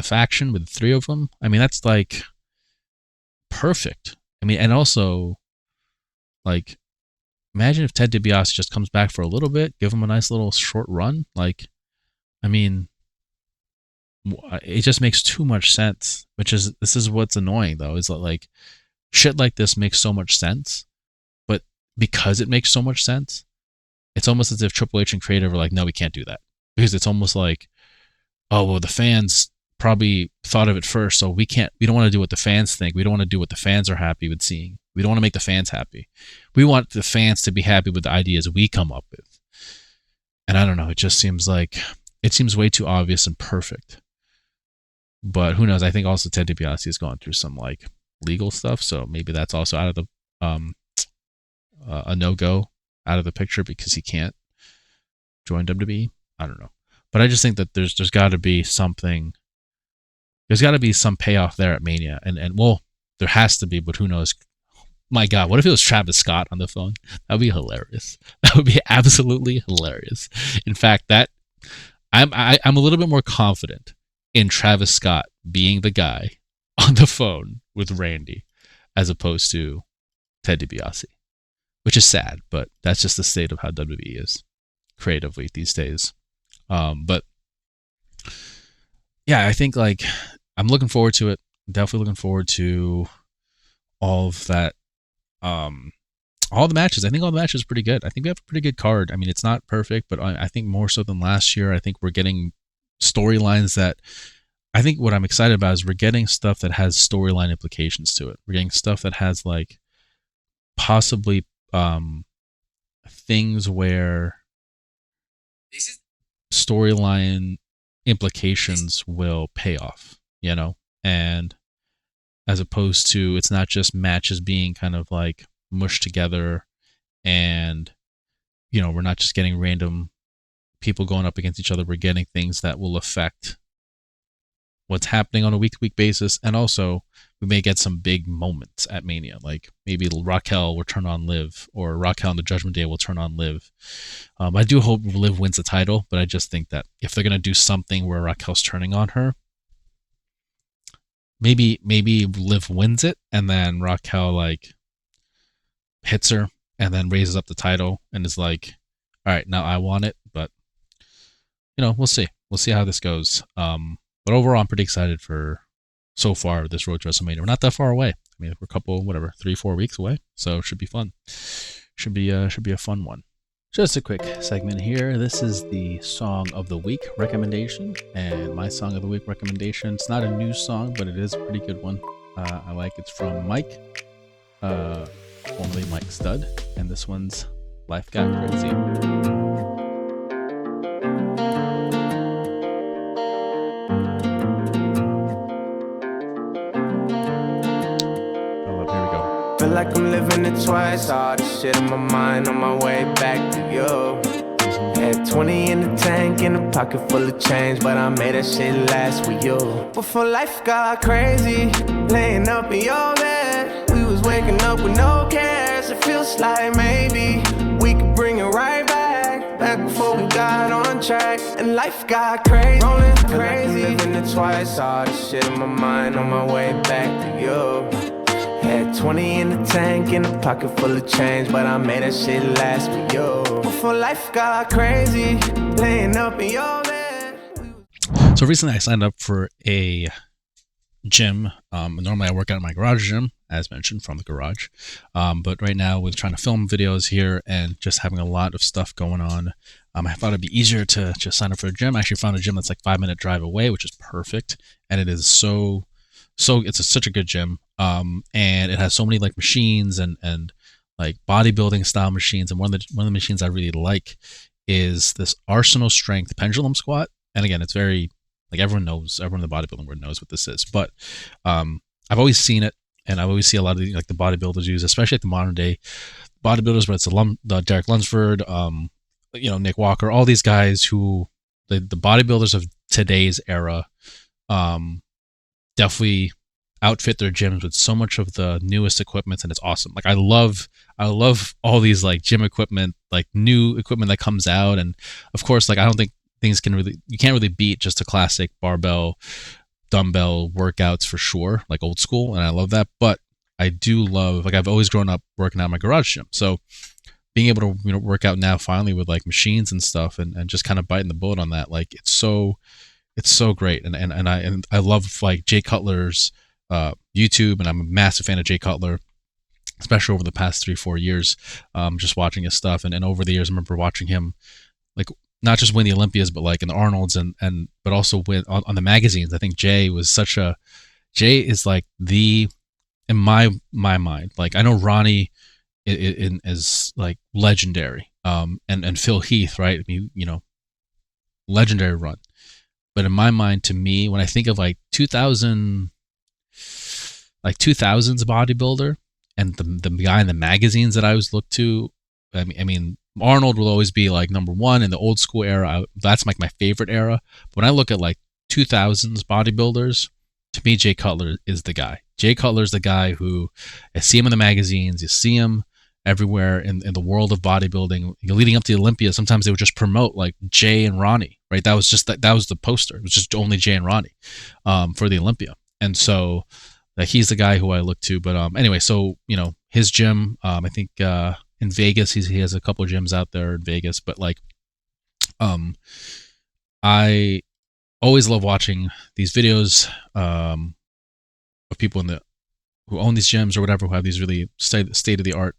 faction with 3 of them. I mean, that's perfect. I mean, and also imagine if Ted DiBiase just comes back for a little bit, give him a nice little short run. I mean, it just makes too much sense. This is what's annoying though, is that shit like this makes so much sense, but because it makes so much sense, it's almost as if Triple H and creative are no, we can't do that. Because it's almost oh, well, the fans probably thought of it first, so we don't want to do what the fans think. We don't want to do what the fans are happy with seeing. We don't want to make the fans happy. We want the fans to be happy with the ideas we come up with. And I don't know, it just seems way too obvious and perfect. But who knows? I think also Ted DiBiase has gone through some legal stuff, so maybe that's also out of the a no-go, out of the picture, because he can't join WWE. I don't know, but I just think that there's got to be something. There's got to be some payoff there at Mania, and well, There has to be, but who knows? My God, what if it was Travis Scott on the phone? That would be hilarious. That would be absolutely hilarious. In fact, that I'm a little bit more confident in Travis Scott being the guy on the phone with Randy as opposed to Ted DiBiase, which is sad, but that's just the state of how WWE is creatively these days. But yeah, I think like I'm looking forward to it. Definitely looking forward to all of that. All the matches. I think all the matches are pretty good. I think we have a pretty good card. I mean, it's not perfect, but I think more so than last year. I think we're getting storylines that I think what I'm excited about is we're getting stuff that has storyline implications to it. We're getting stuff that has like possibly things where storyline implications will pay off, you know, and as opposed to it's not just matches being kind of like mushed together and, you know, we're not just getting random people going up against each other. We're getting things that will affect what's happening on a week-to-week basis, and also we may get some big moments at Mania, like maybe Raquel will turn on Liv, or Raquel on the Judgment Day will turn on Liv. I do hope Liv wins the title, but I just think that if they're going to do something where Raquel's turning on her, maybe Liv wins it, and then Raquel like hits her, and then raises up the title, and is like, all right, now I want it, but you know, we'll see. We'll see how this goes. But overall, I'm pretty excited for so far this road to WrestleMania. We're not that far away. I mean, we're a couple, 3-4 weeks away, so it should be fun. Should be a fun one. Just a quick segment here. This is the Song of the Week recommendation, and my Song of the Week recommendation. It's not a new song, but it is a pretty good one. I like it's from Mike, formerly Mike Stud, and this one's "Life Got Crazy." Feel like I'm living it twice. All this shit in my mind on my way back to you. Had 20 in the tank and a pocket full of change, but I made that shit last with you. Before life got crazy, laying up in your bed, we was waking up with no cares. It feels like maybe we could bring it right back before we got on track. And life got crazy, rolling crazy. Like I'm living it twice. All this shit in my mind on my way back to you. Had 20 in the tank and a pocket full of change, but I made that shit last for you. Before life got crazy, laying up in your bed. So recently I signed up for a gym. Normally I work out in my garage gym, as mentioned, from the garage. But right now we're trying to film videos here and just having a lot of stuff going on. I thought it'd be easier to just sign up for a gym. I actually found a gym that's like 5-minute drive away, which is perfect. And it is it's such a good gym. And it has so many like machines and like bodybuilding style machines. And one of the machines I really like is this Arsenal Strength pendulum squat. And again, it's very like everyone in the bodybuilding world knows what this is. But I've always seen it, and I always see a lot of the bodybuilders use, especially like the modern day bodybuilders. But it's the Derek Lunsford, Nick Walker, all these guys who the bodybuilders of today's era, definitely outfit their gyms with so much of the newest equipment, and it's awesome. Like I love all these like gym equipment, like new equipment that comes out, and of course, like I don't think you can't really beat just a classic barbell dumbbell workouts for sure, like old school, and I love that. But I do love, like I've always grown up working out in my garage gym, so being able to work out now finally with like machines and stuff, and just kind of biting the bullet on that, like it's so great. And I love like Jay Cutler's YouTube, and I'm a massive fan of Jay Cutler, especially over the past 3-4 years, just watching his stuff. And over the years, I remember watching him like not just win the Olympias, but like in the Arnold's but also win on the magazines. I think Jay is like in my mind, like I know Ronnie is like legendary, and Phil Heath, right? I mean, legendary run. But in my mind, to me, when I think of like 2000s bodybuilder and the guy in the magazines that I always look to, I mean, Arnold will always be like number one in the old school era. That's like my favorite era. But when I look at like 2000s bodybuilders, to me, Jay Cutler is the guy. Jay Cutler is the guy who I see him in the magazines. You see him everywhere in the world of bodybuilding. Leading up to Olympia, sometimes they would just promote like Jay and Ronnie, right? That was just that was the poster. It was just only Jay and Ronnie for the Olympia, and so he's the guy who I look to. But anyway, so his gym, I think in Vegas, he has a couple of gyms out there in Vegas, but like I always love watching these videos of people who own these gyms or whatever, who have these really state of the art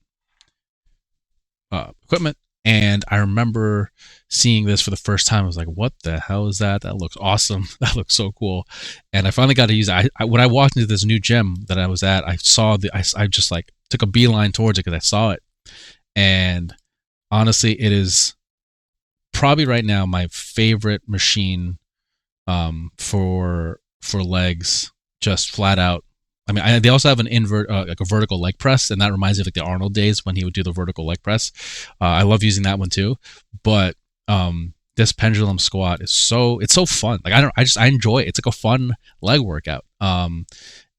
equipment. And I remember seeing this for the first time. I was like, what the hell is that? That looks awesome. That looks so cool. And I finally got to use it. When I walked into this new gym that I was at, I saw I just like took a beeline towards it because I saw it. And honestly, it is probably right now my favorite machine for legs, just flat out. I mean, they also have an like a vertical leg press, and that reminds me of like the Arnold days when he would do the vertical leg press. I love using that one too, but this pendulum squat is it's so fun. Like I enjoy it. It's like a fun leg workout. And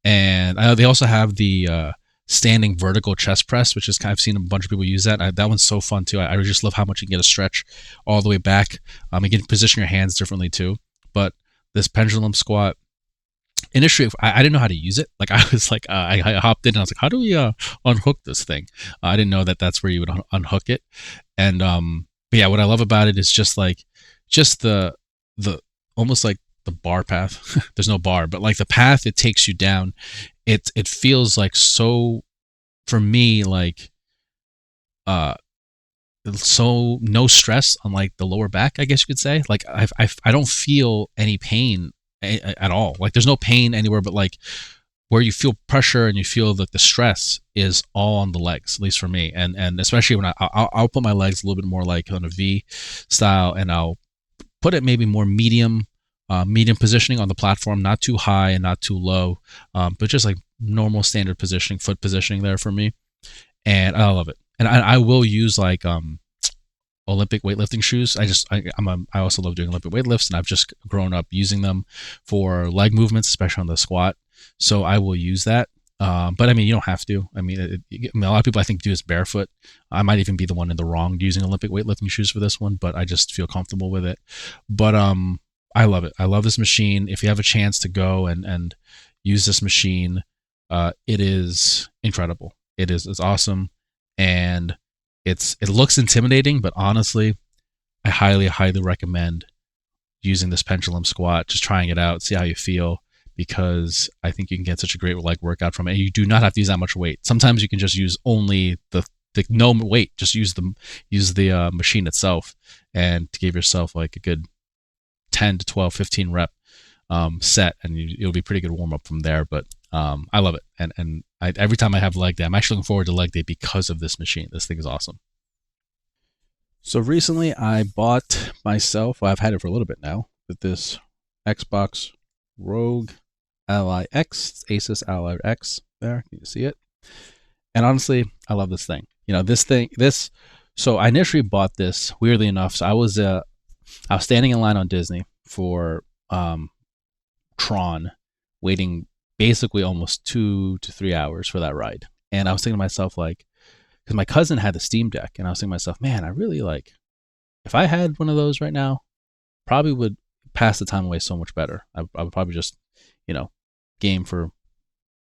they also have the standing vertical chest press, which is I've seen a bunch of people use that. That one's so fun too. I just love how much you can get a stretch all the way back. You can position your hands differently too. But this pendulum squat, initially I didn't know how to use it. Like I was like I hopped in and I was like, how do we unhook this thing? I didn't know that that's where you would unhook it. And but yeah, what I love about it is just the almost like the bar path. There's no bar, but like the path it takes you down, it feels like so, for me, like so no stress on like the lower back, I guess you could say. Like I don't feel any pain at all. Like there's no pain anywhere, but like where you feel pressure and you feel that the stress is all on the legs, at least for me. And especially when I'll put my legs a little bit more like on a V style, and I'll put it maybe more medium positioning on the platform, not too high and not too low, but just like normal standard positioning, foot positioning there for me. And I love it. And I will use like Olympic weightlifting shoes. I also love doing Olympic weightlifts, and I've just grown up using them for leg movements, especially on the squat. So I will use that. But I mean, you don't have to. I mean, a lot of people I think do this barefoot. I might even be the one in the wrong using Olympic weightlifting shoes for this one, but I just feel comfortable with it. But I love it. I love this machine. If you have a chance to go and use this machine, it is incredible. It's awesome, and it looks intimidating, but honestly, I highly recommend using this pendulum squat. Just trying it out, see how you feel, because I think you can get such a great leg workout from it. And you do not have to use that much weight. Sometimes you can just use only the no weight. Just use the machine itself, and to give yourself like a good 10 to 12, 15 rep set, and it'll be pretty good warm up from there. But I love it, and every time I have leg day, I'm actually looking forward to leg day because of this machine. This thing is awesome. So recently I bought myself, well, I've had it for a little bit now, with this Xbox Rogue Ally X, Asus Ally X there. Can you see it? And honestly, I love this thing. So I initially bought this, weirdly enough. So I was standing in line on Disney for Tron, waiting basically almost 2 to 3 hours for that ride. And I was thinking to myself, like, because my cousin had the Steam Deck, and I was thinking to myself, man, I really like, if I had one of those right now, probably would pass the time away so much better. I would probably just, game for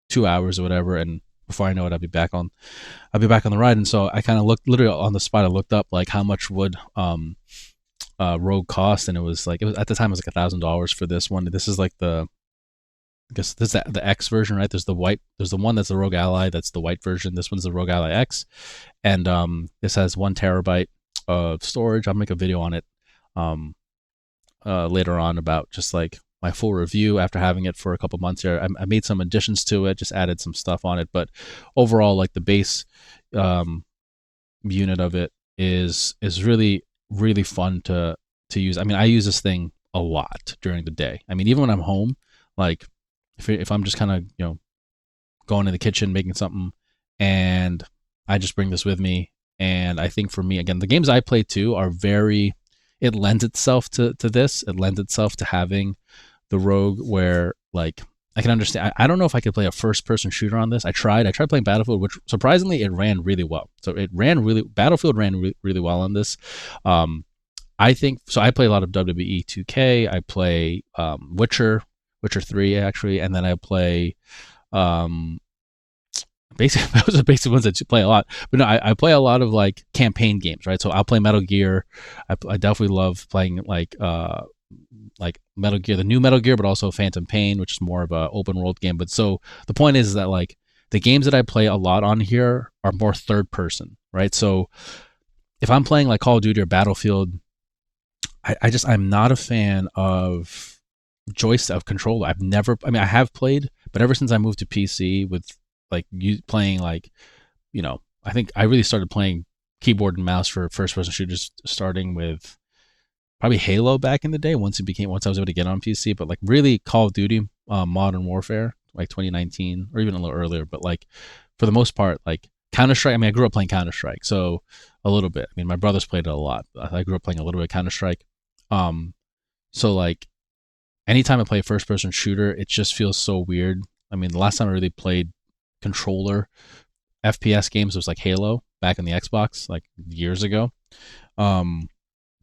2 hours or whatever, and before I know it, I'll be back on the ride. And so I kind of looked, literally on the spot, I looked up like how much would Rogue cost, and it was at the time it was like $1,000 for this one. This is like I guess this is the X version, right? There's the one that's the Rogue Ally, that's the white version. This one's the Rogue Ally X, and this has 1 terabyte of storage. I'll make a video on it later on about just like my full review after having it for a couple months here. I made some additions to it, just added some stuff on it, but overall, like the base unit of it is really fun to use. I mean, I use this thing a lot during the day. I mean, even when I'm home, like if I'm just kind of going in the kitchen making something, and I just bring this with me. And I think for me, again, the games I play too are it lends itself to this. It lends itself to having the Rogue, where like I can understand. I don't know if I could play a first-person shooter on this. I tried. I tried playing Battlefield, which surprisingly it ran really well. So Battlefield ran really well on this. Um, I think so. I play a lot of WWE 2K. I play Witcher 3 actually, and then I play um, basically those are basic ones that you play a lot. But no, I play a lot of like campaign games, right? So I'll play Metal Gear. I definitely love playing like Metal Gear, the new Metal Gear, but also Phantom Pain, which is more of a open world game. But so the point is that like the games that I play a lot on here are more third person, right? So if I'm playing like Call of Duty or Battlefield, I'm not a fan of joystick of controller. I've never, I mean, I have played, but ever since I moved to PC with like you playing like, I think I really started playing keyboard and mouse for first person shooters starting with probably Halo back in the day. Once I was able to get on PC, but like really Call of Duty, Modern Warfare, like 2019 or even a little earlier. But like for the most part, like Counter Strike. I mean, I grew up playing Counter Strike, so a little bit. I mean, my brothers played it a lot. I grew up playing a little bit of Counter Strike. Um, so like anytime I play a first person shooter, it just feels so weird. I mean, the last time I really played controller FPS games was like Halo back on the Xbox, like years ago. Um,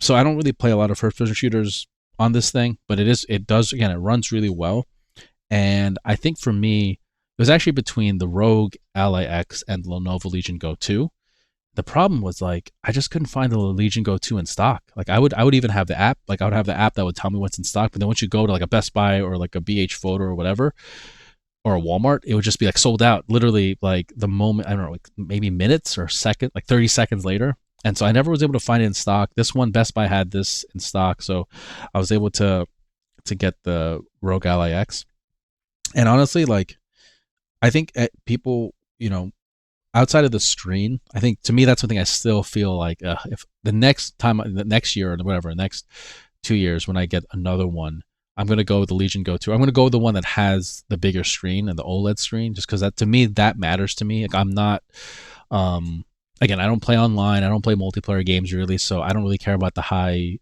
so I don't really play a lot of first person shooters on this thing, but it does again, it runs really well. And I think for me, it was actually between the Rogue Ally X and Lenovo Legion Go 2. The problem was like I just couldn't find the Legion Go 2 in stock. Like I would even have the app, like I would have the app that would tell me what's in stock, but then once you go to like a Best Buy or like a BH Photo or whatever, or a Walmart, it would just be like sold out literally like the moment, I don't know, like maybe minutes or second, like 30 seconds later. And so I never was able to find it in stock. This one, Best Buy had this in stock, so I was able to get the Rogue Ally X. And honestly, like I think people, outside of the screen, I think to me that's something I still feel like if the next year or whatever, next 2 years when I get another one, I'm gonna go with the Legion Go 2. I'm gonna go with the one that has the bigger screen and the OLED screen, just because that to me that matters to me. Like I'm not, again, I don't play online, I don't play multiplayer games really, so I don't really care about the high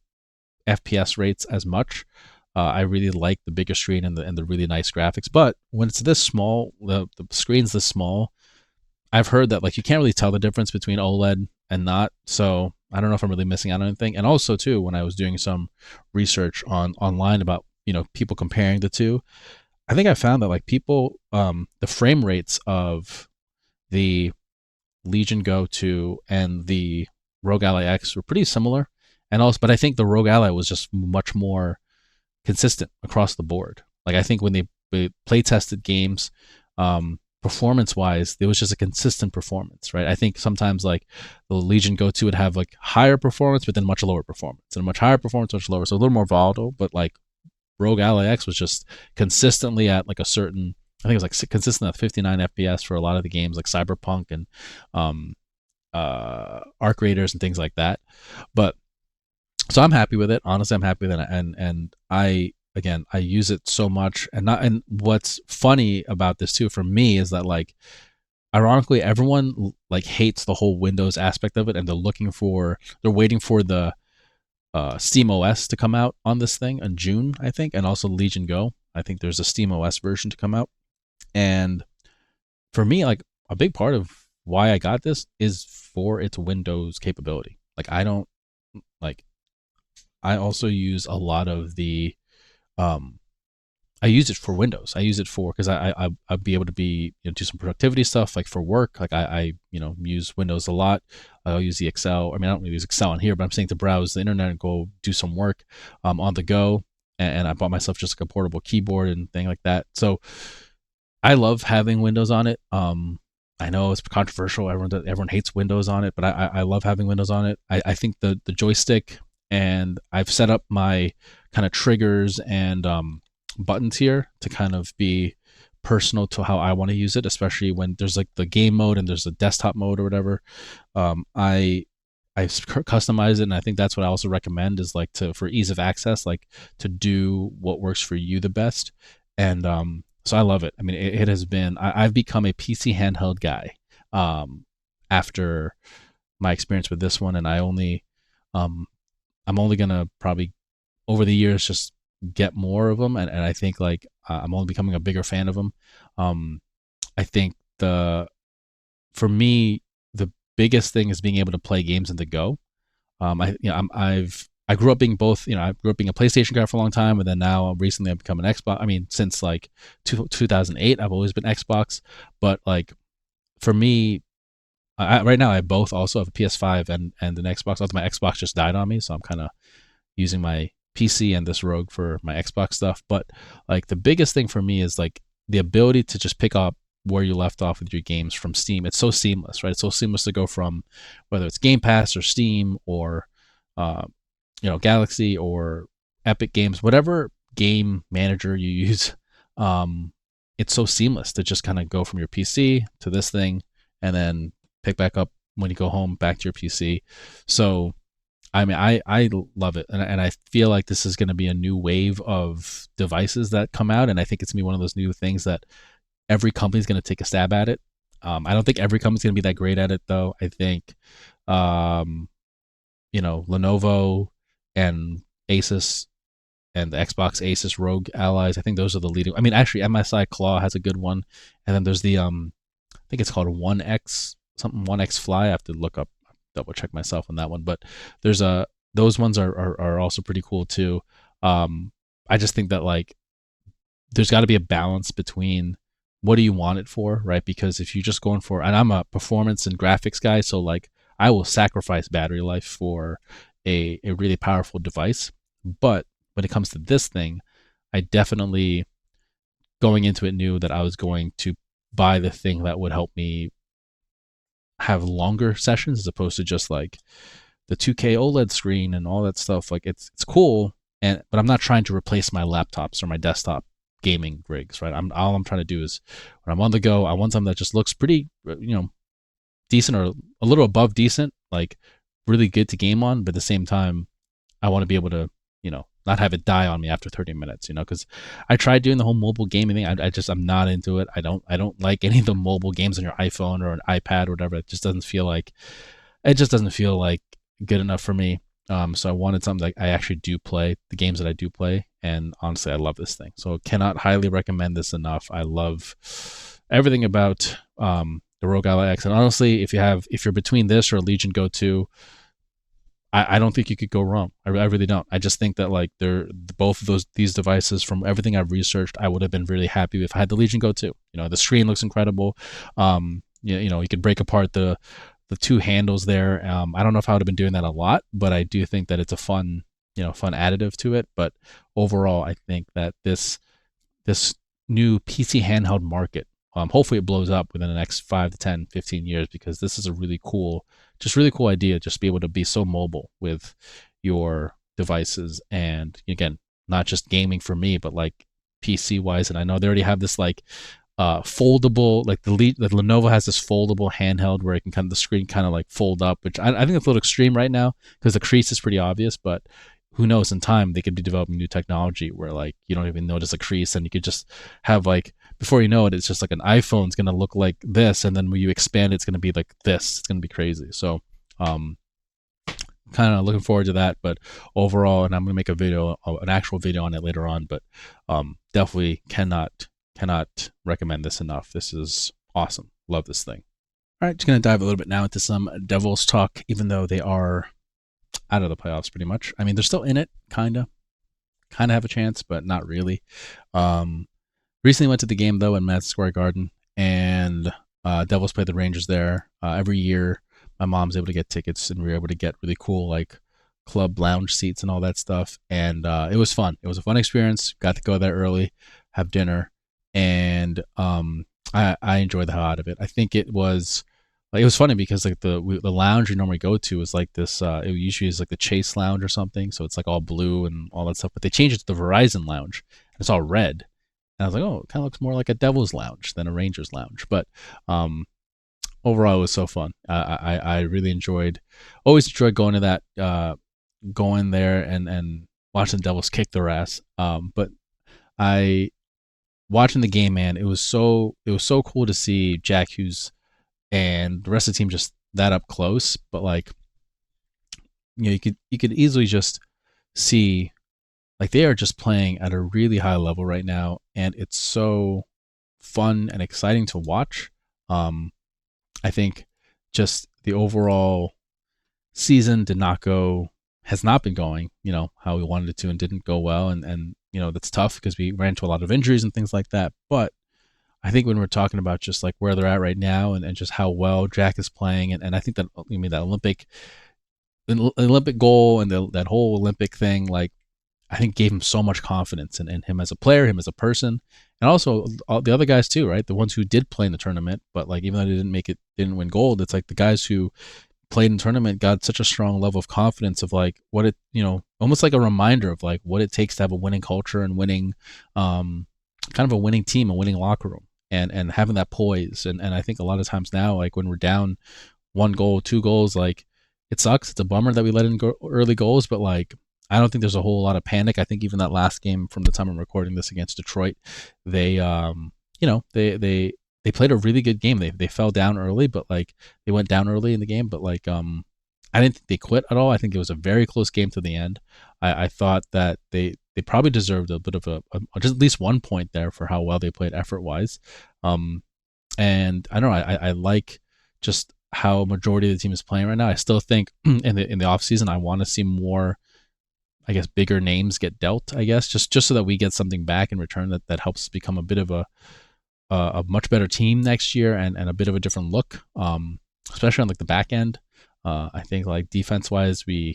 FPS rates as much. I really like the bigger screen and the really nice graphics. But when it's this small, the screen's this small, I've heard that like you can't really tell the difference between OLED and not. So I don't know if I'm really missing out on anything. And also too, when I was doing some research online about people comparing the two, I think I found that like people, the frame rates of the Legion Go 2 and the Rogue Ally X were pretty similar. And also, but I think the Rogue Ally was just much more consistent across the board. Like I think when they play tested games, performance wise, there was just a consistent performance, right? I think sometimes like the Legion Go 2 would have like higher performance, but then much lower performance, and much higher performance, much lower. So a little more volatile, but like Rogue Ally X was just consistently at like a certain, I think it was like consistent at 59 FPS for a lot of the games like Cyberpunk and Arc Raiders and things like that. But so I'm happy with it. Honestly, I'm happy with it, and I use it so much. And what's funny about this too for me is that like ironically everyone like hates the whole Windows aspect of it, and they're waiting for the Steam OS to come out on this thing in June, I think, and also Legion Go. I think there's a Steam OS version to come out. And for me, like a big part of why I got this is for its Windows capability. Like I also use a lot of the I use it for Windows. I use it for because I'd be able to do some productivity stuff like for work. Like I use Windows a lot. I'll use the Excel. I mean, I don't really use Excel on here, but I'm saying to browse the internet and go do some work on the go. And I bought myself just like a portable keyboard and thing like that. So I love having Windows on it. I know it's controversial. Everyone hates Windows on it, but I love having Windows on it. I think the joystick, and I've set up my kind of triggers and buttons here to kind of be personal to how I want to use it, especially when there's like the game mode and there's the desktop mode or whatever. I customize it, and I think that's what I also recommend is like for ease of access, like to do what works for you the best. And so I love it. I mean, it has been I've become a PC handheld guy after my experience with this one, and I'm only gonna probably over the years just get more of them, and I think like I'm only becoming a bigger fan of them. Um, I think for me the biggest thing is being able to play games in the go. I grew up being both. I grew up being a PlayStation guy for a long time, and then now recently I've become an Xbox. I mean, since like 2008, I've always been Xbox. But like for me, right now I both also have a PS5 and an Xbox. Although my Xbox just died on me, so I'm kind of using my PC and this Rogue for my Xbox stuff. But like the biggest thing for me is like the ability to just pick up where you left off with your games from Steam. It's so seamless, right? It's so seamless to go from whether it's Game Pass or Steam or uh, Galaxy or Epic Games, whatever game manager you use. Um, it's so seamless to just kind of go from your PC to this thing and then pick back up when you go home back to your PC. So I mean, I love it, and I feel like this is going to be a new wave of devices that come out, and I think it's going to be one of those new things that every company's going to take a stab at it. I don't think every company's going to be that great at it, though. I think, um, Lenovo and Asus and the Xbox Asus Rogue Allies. I think those are the leading. I mean, actually, MSI Claw has a good one, and then there's the I think it's called One X something, One X Fly. I have to look up, double check myself on that one, but there's those ones are also pretty cool too. I just think that like there's got to be a balance between what do you want it for, right? Because if you're just going for, and I'm a performance and graphics guy, so like I will sacrifice battery life for a really powerful device. But when it comes to this thing, I definitely, going into it, knew that I was going to buy the thing that would help me have longer sessions as opposed to just like the 2K OLED screen and all that stuff. Like it's cool, but I'm not trying to replace my laptops or my desktop gaming rigs, right? All I'm trying to do is when I'm on the go, I want something that just looks pretty, decent or a little above decent, like really good to game on, but at the same time, I want to be able to, not have it die on me after 30 minutes, because I tried doing the whole mobile gaming thing. I'm not into it. I don't like any of the mobile games on your iPhone or an iPad or whatever. It just doesn't feel like good enough for me. So I wanted something that I actually do play, the games that I do play, and honestly, I love this thing. So cannot highly recommend this enough. I love everything about the Rogue Ally X, and honestly, if you're between this or Legion Go 2, I don't think you could go wrong. I really don't. I just think that like they're both of these devices, from everything I've researched, I would have been really happy if I had the Legion Go 2. The screen looks incredible. You could break apart the two handles there. I don't know if I would have been doing that a lot, but I do think that it's a fun additive to it. But overall, I think that this new PC handheld market, hopefully it blows up within the next 5 to 10, 15 years, because this is a really cool idea, just be able to be so mobile with your devices. And again, not just gaming for me, but like PC wise. And I know they already have this like foldable, like the Lenovo has this foldable handheld where it can the screen kind of like fold up, which I think it's a little extreme right now because the crease is pretty obvious, but who knows, in time they could be developing new technology where like you don't even notice a crease, and you could just have like, before you know it, it's just like an iPhone's going to look like this, and then when you expand it's going to be like this. It's going to be crazy. So kind of looking forward to that. But overall, and I'm going to make an actual video on it later on, but definitely cannot recommend this enough. This is awesome. Love this thing. All right, just going to dive a little bit now into some Devils talk, even though they are out of the playoffs pretty much. I mean, they're still in it, kind of have a chance, but not really. Recently went to the game though in Madison Square Garden, and Devils play the Rangers there. Every year my mom's able to get tickets, and we were able to get really cool like club lounge seats and all that stuff, and it was fun. It was a fun experience. Got to go there early, have dinner, and I enjoyed the hell out of it. I think it was funny because like the lounge we normally go to is like this. It usually is like the Chase Lounge or something, so it's like all blue and all that stuff. But they changed it to the Verizon Lounge, and it's all red. And I was like, oh, it kind of looks more like a Devils Lounge than a Rangers Lounge. But overall, it was so fun. I really always enjoyed going to that, going there and watching the Devils kick their ass. But watching the game, man, it was so cool to see Jack Hughes and the rest of the team just that up close. But like, you could easily just see like they are just playing at a really high level right now, and it's so fun and exciting to watch. I think just the overall season has not been going, how we wanted it to, and didn't go well. And that's tough because we ran into a lot of injuries and things like that. But I think when we're talking about just like where they're at right now and just how well Jack is playing, and I think that, that Olympic goal and that whole Olympic thing, like, I think gave him so much confidence in him as a player, him as a person, and also all the other guys too, right? The ones who did play in the tournament, but like even though they didn't win gold, it's like the guys who played in the tournament got such a strong level of confidence of like what it, almost like a reminder of like what it takes to have a winning culture and winning, kind of a winning team, a winning locker room, and having that poise. And I think a lot of times now, like when we're down 1 goal, 2 goals, like it sucks. It's a bummer that we let in early goals, but like I don't think there's a whole lot of panic. I think even that last game from the time I'm recording this against Detroit, they they played a really good game. They fell down early, but like they went down early in the game, but like I didn't think they quit at all. I think it was a very close game to the end. I thought that they probably deserved a bit of a just at least 1 point there for how well they played effort wise. And I don't know, I like just how majority of the team is playing right now. I still think in the off season I want to see more, I guess, bigger names get dealt, I guess, just so that we get something back in return that helps become a bit of a much better team next year and a bit of a different look, especially on like the back end. I think like defense wise, I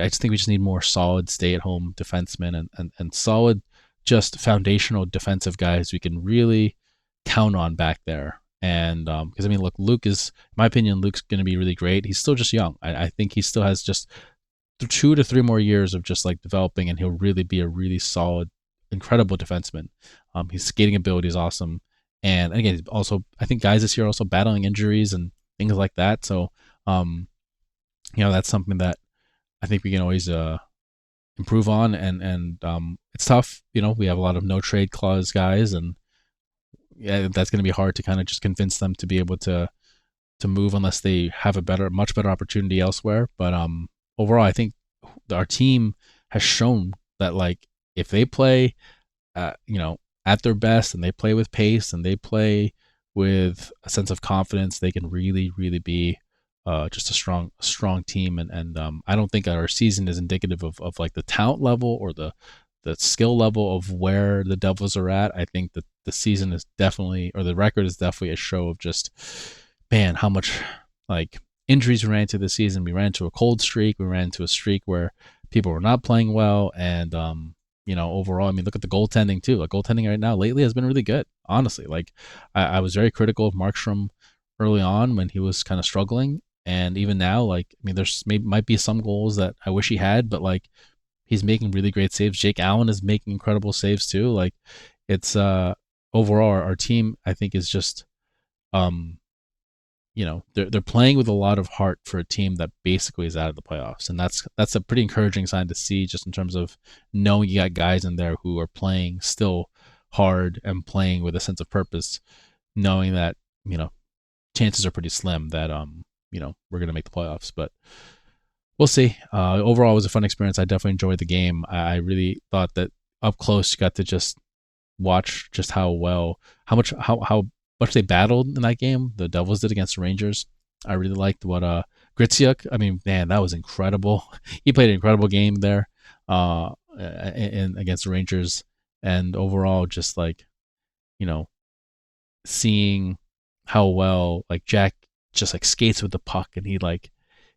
just think we just need more solid stay at home defensemen and solid, just foundational defensive guys we can really count on back there. And because look, Luke is, in my opinion, Luke's going to be really great. He's still just young. I think he still has just 2 to 3 more years of just like developing, and he'll really be a really solid, incredible defenseman. His skating ability is awesome, and again, also I think guys this year are also battling injuries and things like that. So, that's something that I think we can always improve on, and it's tough. We have a lot of no trade clause guys, and yeah, that's going to be hard to kind of just convince them to be able to move unless they have a much better opportunity elsewhere. But overall, I think our team has shown that like if they play, at their best and they play with pace and they play with a sense of confidence, they can really, really be just a strong team. And I don't think our season is indicative of like the talent level or the skill level of where the Devils are at. I think that the season is definitely, or the record is definitely a show of just, man, how much like injuries we ran into this season. We ran into a cold streak. We ran into a streak where people were not playing well. And, overall, look at the goaltending too. Like goaltending right now lately has been really good, honestly. Like I was very critical of Markstrom early on when he was kind of struggling. And even now, like, there's might be some goals that I wish he had, but like he's making really great saves. Jake Allen is making incredible saves too. Like it's overall our team, I think, is just they're playing with a lot of heart for a team that basically is out of the playoffs, and that's a pretty encouraging sign to see, just in terms of knowing you got guys in there who are playing still hard and playing with a sense of purpose, knowing that chances are pretty slim that we're gonna make the playoffs, but we'll see. Overall, it was a fun experience. I definitely enjoyed the game. I really thought that up close you got to just watch just how much they battled in that game. The Devils did against the Rangers. I really liked what Griciuk. Man, that was incredible. He played an incredible game there, in against the Rangers. And overall, just like seeing how well like Jack just like skates with the puck, and he like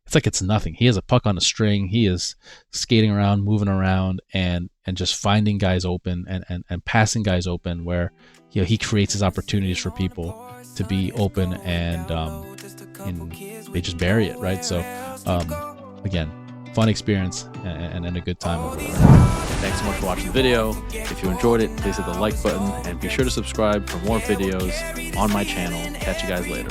it's like it's nothing. He has a puck on a string. He is skating around, moving around, and just finding guys open and passing guys open where he creates his opportunities for people to be open, and they just bury it, right? So again, fun experience and a good time over there. Thanks so much for watching the video. If you enjoyed it, please hit the like button and be sure to subscribe for more videos on my channel. Catch you guys later.